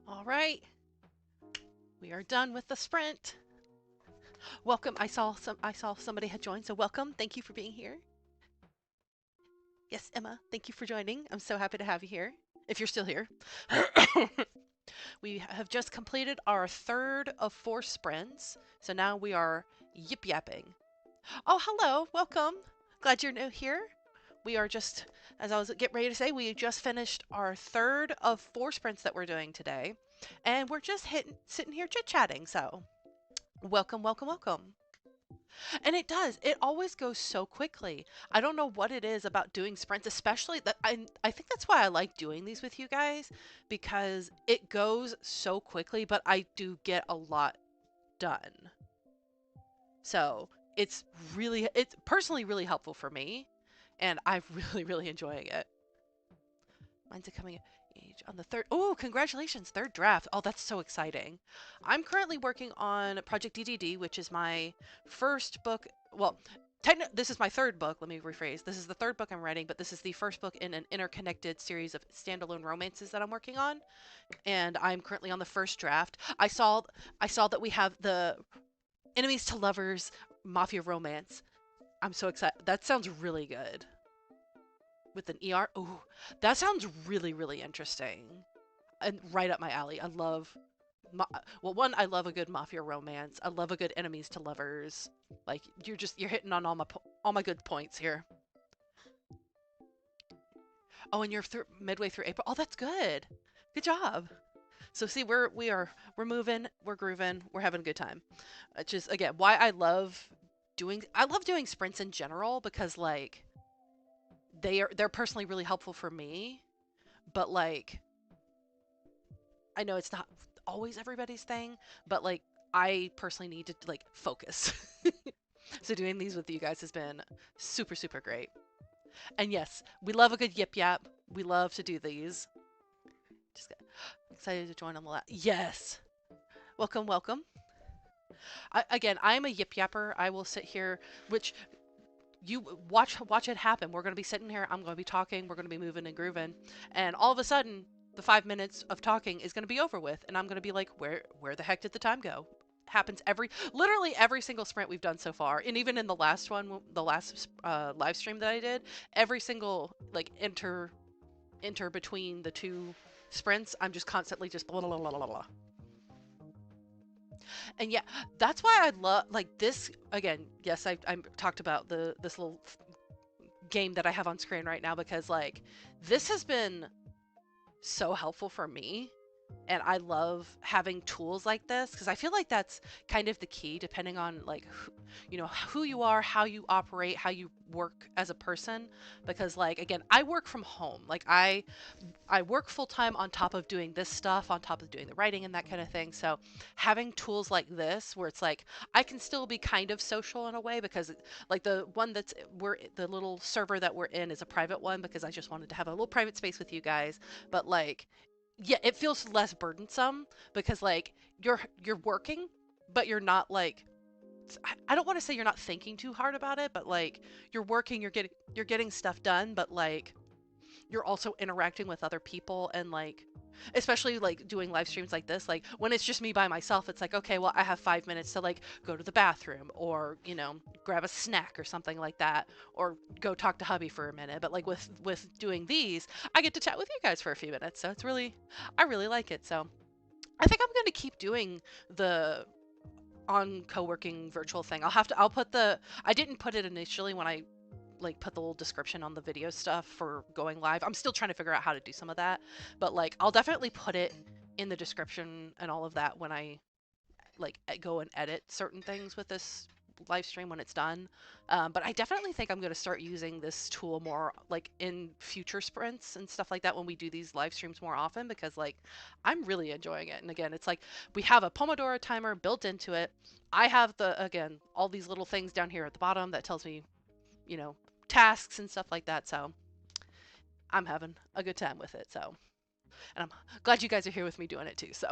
All right, we are done with the sprint. Welcome. I saw somebody had joined, so welcome. Thank you for being here. Yes, Emma, thank you for joining. I'm so happy to have you here. If you're still here. We have just completed our third of 4 sprints, so now we are yip yapping. Oh, hello, welcome. Glad you're new here. We are just, as I was getting ready to say, we just finished our third of 4 sprints that we're doing today, and we're just sitting here chit-chatting, so welcome, welcome, welcome. And it does. It always goes so quickly. I don't know what it is about doing sprints, especially that I think that's why I like doing these with you guys because it goes so quickly, but I do get a lot done. So, it's personally really helpful for me and I'm really enjoying it. Mine's a coming age on the third. Oh, congratulations, third draft. Oh, that's so exciting. I'm currently working on Project DDD, which is my first book. Well, this is my third book. Let me rephrase. This is the third book I'm writing, but this is the first book in an interconnected series of standalone romances that I'm working on. And I'm currently on the first draft. I saw that we have the enemies to lovers mafia romance. I'm so excited. That sounds really good with an ER. Oh, that sounds really interesting and right up my alley. I love, well, one, I love a good mafia romance. I love a good enemies to lovers. Like you're hitting on all my good points here. Oh, and you're midway through April. Oh, that's good. Good job. So see, we're moving, we're grooving, we're having a good time. Which is again why I love doing sprints in general because like they're personally really helpful for me, but like I know it's not always everybody's thing, but like I personally need to like focus. So doing these with you guys has been super great. And yes, we love a good yip yap. We love to do these. Just excited to join on the Yes. Welcome, welcome. Again, I'm a yip yapper. I will sit here, which you watch it happen. We're going to be sitting here. I'm going to be talking. We're going to be moving and grooving, and all of a sudden, the 5 minutes of talking is going to be over with, and I'm going to be like, where the heck did the time go? Happens literally every single sprint we've done so far, and even in the last one, the last live stream that I did, every single like enter between the two sprints, I'm just constantly just blah blah blah blah blah. And yeah, that's why I love like this again. Yes, I talked about this little game that I have on screen right now because like this has been so helpful for me and I love having tools like this because I feel like that's kind of the key depending on like who you are, how you operate, how you work as a person because like again, I work from home. Like I work full time on top of doing this stuff, on top of doing the writing and that kind of thing. So having tools like this, where it's like I can still be kind of social in a way because like the one the little server that we're in is a private one because I just wanted to have a little private space with you guys. But like, yeah, it feels less burdensome because like you're working, but you're not like I don't want to say you're not thinking too hard about it, but like you're working, you're getting stuff done, but like you're also interacting with other people and like especially like doing live streams like this like when it's just me by myself it's like okay well I have 5 minutes to like go to the bathroom or grab a snack or something like that or go talk to hubby for a minute but like with doing these I get to chat with you guys for a few minutes so I really like it so I think I'm going to keep doing the on co-working virtual thing. I'll put I didn't put it initially when I like put the little description on the video stuff for going live. I'm still trying to figure out how to do some of that, but like I'll definitely put it in the description and all of that when I like go and edit certain things with this live stream when it's done. But I definitely think I'm going to start using this tool more like in future sprints and stuff like that when we do these live streams more often because like I'm really enjoying it. And again, it's like we have a Pomodoro timer built into it. I have again, all these little things down here at the bottom that tells me, you know, tasks and stuff like that. So I'm having a good time with it. So, and I'm glad you guys are here with me doing it too. So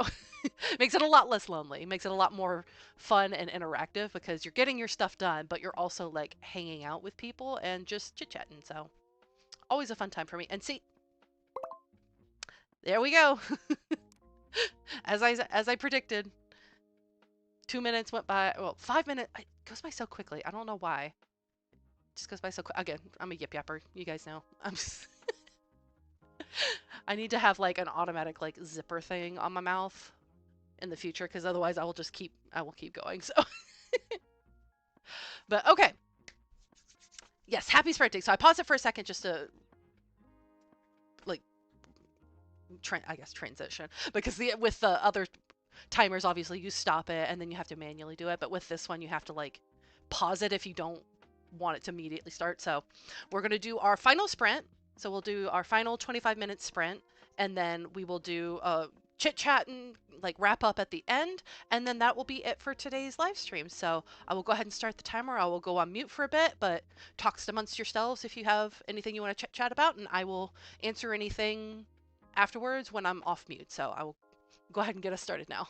makes it a lot less lonely, makes it a lot more fun and interactive because you're getting your stuff done, but you're also like hanging out with people and just chit chatting. So always a fun time for me. And see, there we go. As I predicted, 2 minutes went by. Well, 5 minutes. It goes by so quickly. I don't know why. It just goes by so quick. Again, I'm a yip yapper. You guys know. I need to have like an automatic like zipper thing on my mouth in the future because otherwise I will keep going. So, but okay. Yes, happy sprinting. So I paused it for a second just to like I guess transition because with the other timers obviously you stop it and then you have to manually do it, but with this one you have to like pause it if you don't want it to immediately start. So we're going to do our final sprint. So we'll do our final 25-minute sprint and then we will do a chit chat and like wrap up at the end, and then that will be it for today's live stream. So I will go ahead and start the timer. I will go on mute for a bit, but talk amongst yourselves if you have anything you want to chit chat about, and I will answer anything afterwards when I'm off mute. So I will go ahead and get us started now.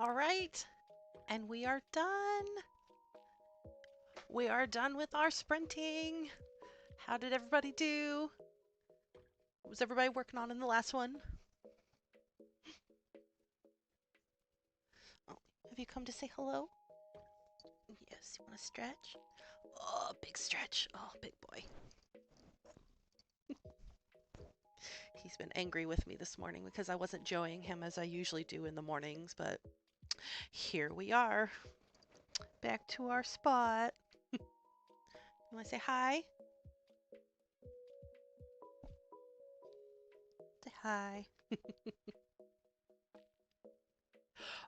All right, and we are done. We are done with our sprinting. How did everybody do? What was everybody working on in the last one? Oh, have you come to say hello? Yes, you want to stretch? Oh, big stretch. Oh, big boy. He's been angry with me this morning because I wasn't joeying him as I usually do in the mornings, but here we are. Back to our spot. You want to say hi? Say hi.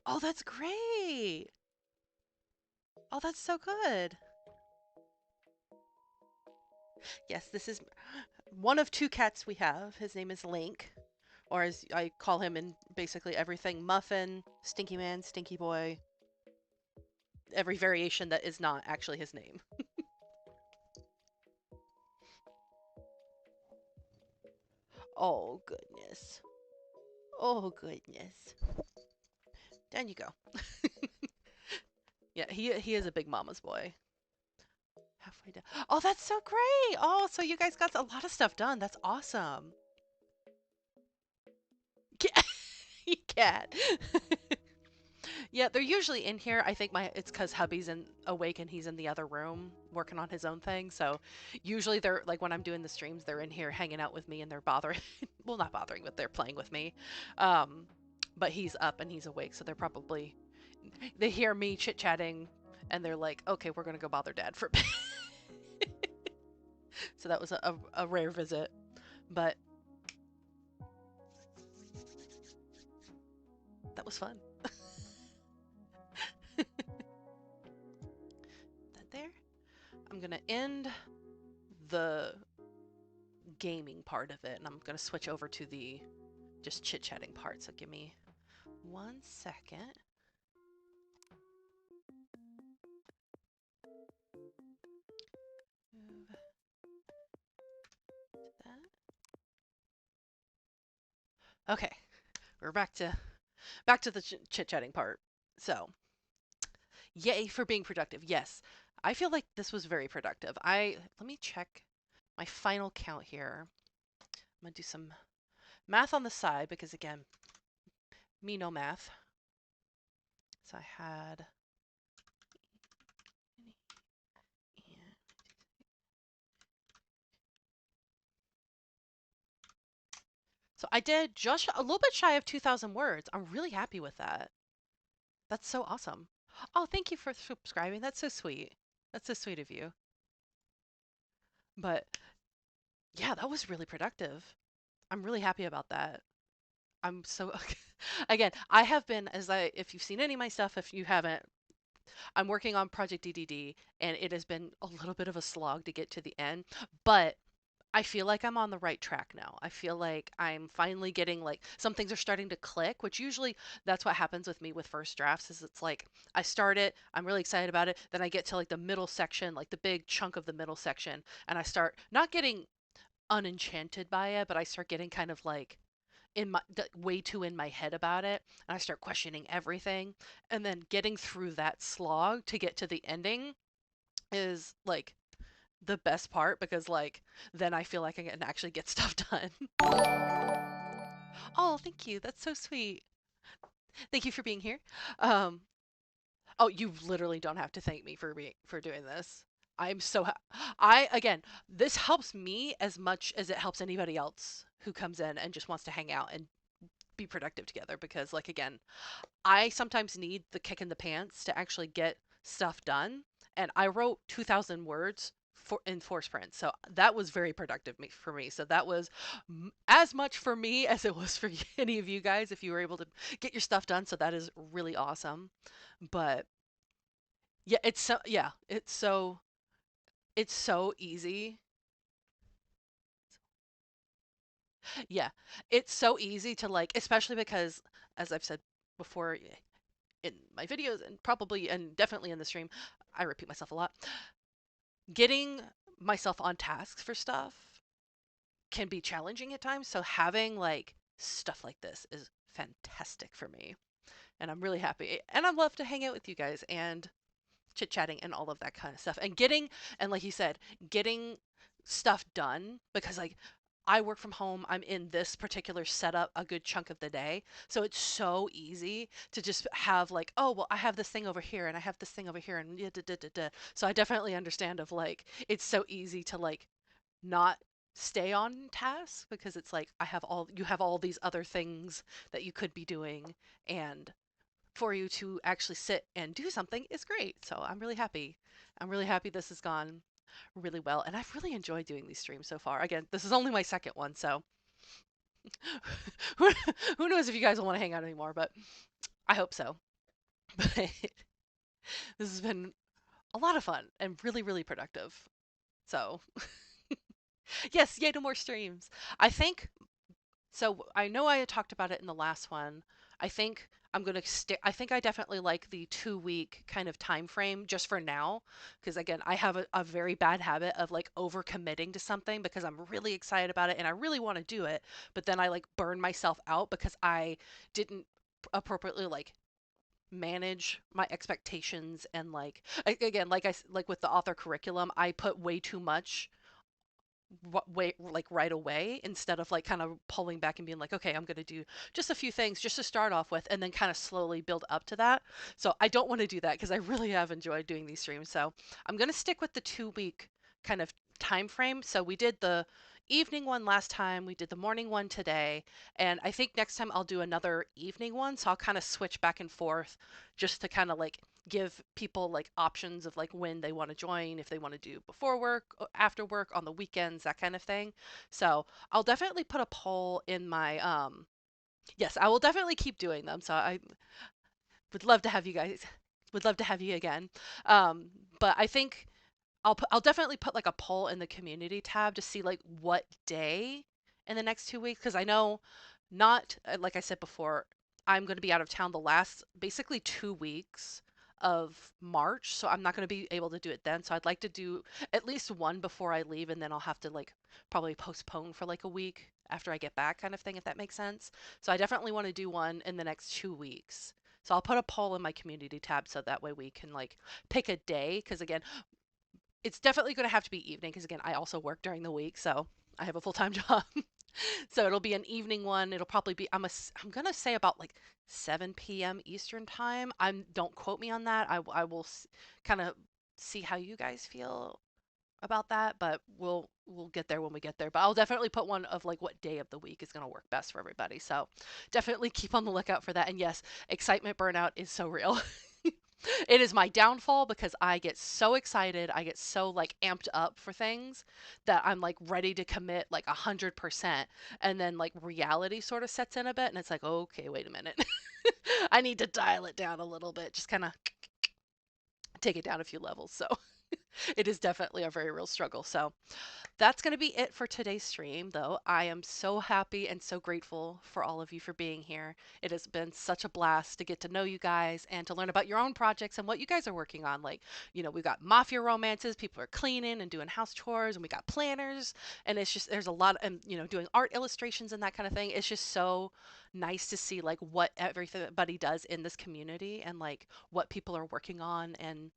Oh, that's great. Oh, that's so good. Yes, this is one of two cats we have. His name is Link, or as I call him in basically everything, Muffin, Stinky Man, Stinky Boy, every variation that is not actually his name. Oh, goodness. Oh, goodness. Down you go. Yeah, he is a big mama's boy. Halfway down. Oh, that's so great. Oh, so you guys got a lot of stuff done. That's awesome. You cat. Yeah, they're usually in here. I think it's because hubby's awake and he's in the other room working on his own thing. So usually they're like when I'm doing the streams, they're in here hanging out with me and they're bothering. Well, not bothering, but they're playing with me. Um, but he's up and he's awake, so they hear me chit chatting and they're like, okay, we're gonna go bother dad for a bit. So that was a rare visit, but that was fun. That there. I'm gonna end the gaming part of it and I'm gonna switch over to the just chit-chatting part. So give me 1 second. Move to that. Okay, we're back to the chit-chatting part. So, yay for being productive. Yes, I feel like this was very productive. Let me check my final count here. I'm gonna do some math on the side because again, me no math. So I had so I did just a little bit shy of 2,000 words. I'm really happy with that. That's so awesome. Oh, thank you for subscribing. That's so sweet. That's so sweet of you. But yeah, that was really productive. I'm really happy about that. I'm so again, I have been if you've seen any of my stuff, if you haven't, I'm working on Project DDD and it has been a little bit of a slog to get to the end, but I feel like I'm on the right track now. I feel like I'm finally getting like some things are starting to click, which usually that's what happens with me with first drafts is it's like I start it, I'm really excited about it, then I get to like the middle section, like the big chunk of the middle section, and I start not getting unenchanted by it, but I start getting kind of like way too in my head about it, and I start questioning everything, and then getting through that slog to get to the ending is like the best part because like then I feel like I can actually get stuff done. Oh, thank you. That's so sweet. Thank you for being here. Um, oh, you literally don't have to thank me for doing this. I'm so I again, this helps me as much as it helps anybody else who comes in and just wants to hang out and be productive together because like again, I sometimes need the kick in the pants to actually get stuff done. And I wrote 2,000 words in force print. So that was very productive for me. So that was as much for me as it was for any of you guys if you were able to get your stuff done. So that is really awesome. But yeah, it's so easy. Yeah, it's so easy to like, especially because as I've said before in my videos and probably and definitely in the stream, I repeat myself a lot. Getting myself on tasks for stuff can be challenging at times. So having like stuff like this is fantastic for me. and I'm really happy. And I love to hang out with you guys and chit chatting and all of that kind of stuff and getting, and like you said, getting stuff done because like I work from home. I'm in this particular setup a good chunk of the day. So it's so easy to just have like, oh, well, I have this thing over here and I have this thing over here and da, da, da, da. So I definitely understand of like it's so easy to like not stay on task because it's like you have all these other things that you could be doing, and for you to actually sit and do something is great. So I'm really happy. I'm really happy this has gone really well. And I've really enjoyed doing these streams so far. Again, this is only my second one. So who, who knows if you guys will want to hang out anymore, but I hope so. But this has been a lot of fun and really, really productive. So yes, yay to more streams. I think So I know I had talked about it in the last one. I think I'm gonna stick. I think I definitely like the 2 week kind of time frame just for now, because again, I have a very bad habit of like over committing to something because I'm really excited about it and I really want to do it, but then I like burn myself out because I didn't appropriately like manage my expectations and like again like with the author curriculum I put way too much way like right away instead of like kind of pulling back and being like, okay, I'm going to do just a few things just to start off with and then kind of slowly build up to that. So I don't want to do that because I really have enjoyed doing these streams. So I'm going to stick with the 2 week kind of time frame. So we did the evening one last time, we did the morning one today, and I think next time I'll do another evening one. So I'll kind of switch back and forth just to kind of like give people like options of like when they want to join, if they want to do before work, after work, on the weekends, that kind of thing. So I'll definitely put a poll in my yes, I will definitely keep doing them. So I would love to have you guys would love to have you again. But I think I'll definitely put like a poll in the community tab to see like what day in the next 2 weeks, because I know not like I said before, I'm going to be out of town the last basically 2 weeks of March, so I'm not going to be able to do it then. So I'd like to do at least one before I leave, and then I'll have to like probably postpone for like a week after I get back, kind of thing, if that makes sense. So I definitely want to do one in the next 2 weeks. So I'll put a poll in my community tab so that way we can like pick a day, because again, it's definitely going to have to be evening because again, I also work during the week, so I have a full-time job. So it'll be an evening one. It'll probably be I'm going to say about like 7 p.m. Eastern time. Don't quote me on that. I will kind of see how you guys feel about that, but we'll get there when we get there. But I'll definitely put one of like what day of the week is going to work best for everybody. So definitely keep on the lookout for that. And yes, excitement burnout is so real. It is my downfall because I get so excited, I get so like amped up for things that I'm like ready to commit like 100%, and then like reality sort of sets in a bit and it's like, okay, wait a minute. I need to dial it down a little bit, just kind of take it down a few levels. So it is definitely a very real struggle. So that's going to be it for today's stream, though. I am so happy and so grateful for all of you for being here. It has been such a blast to get to know you guys and to learn about your own projects and what you guys are working on. Like, we've got mafia romances, people are cleaning and doing house chores, and we got planners, and it's just, there's a lot, and, doing art illustrations and that kind of thing. It's just so nice to see like what everybody does in this community and like what people are working on and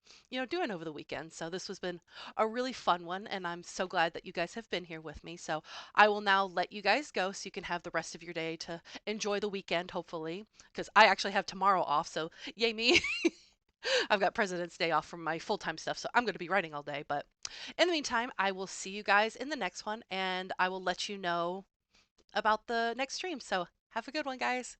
doing over the weekend. So this has been a really fun one, and I'm so glad that you guys have been here with me. So I will now let you guys go so you can have the rest of your day to enjoy the weekend, hopefully, because I actually have tomorrow off. So yay me. I've got President's Day off from my full time stuff, so I'm going to be writing all day. But in the meantime, I will see you guys in the next one, and I will let you know about the next stream. So have a good one, guys.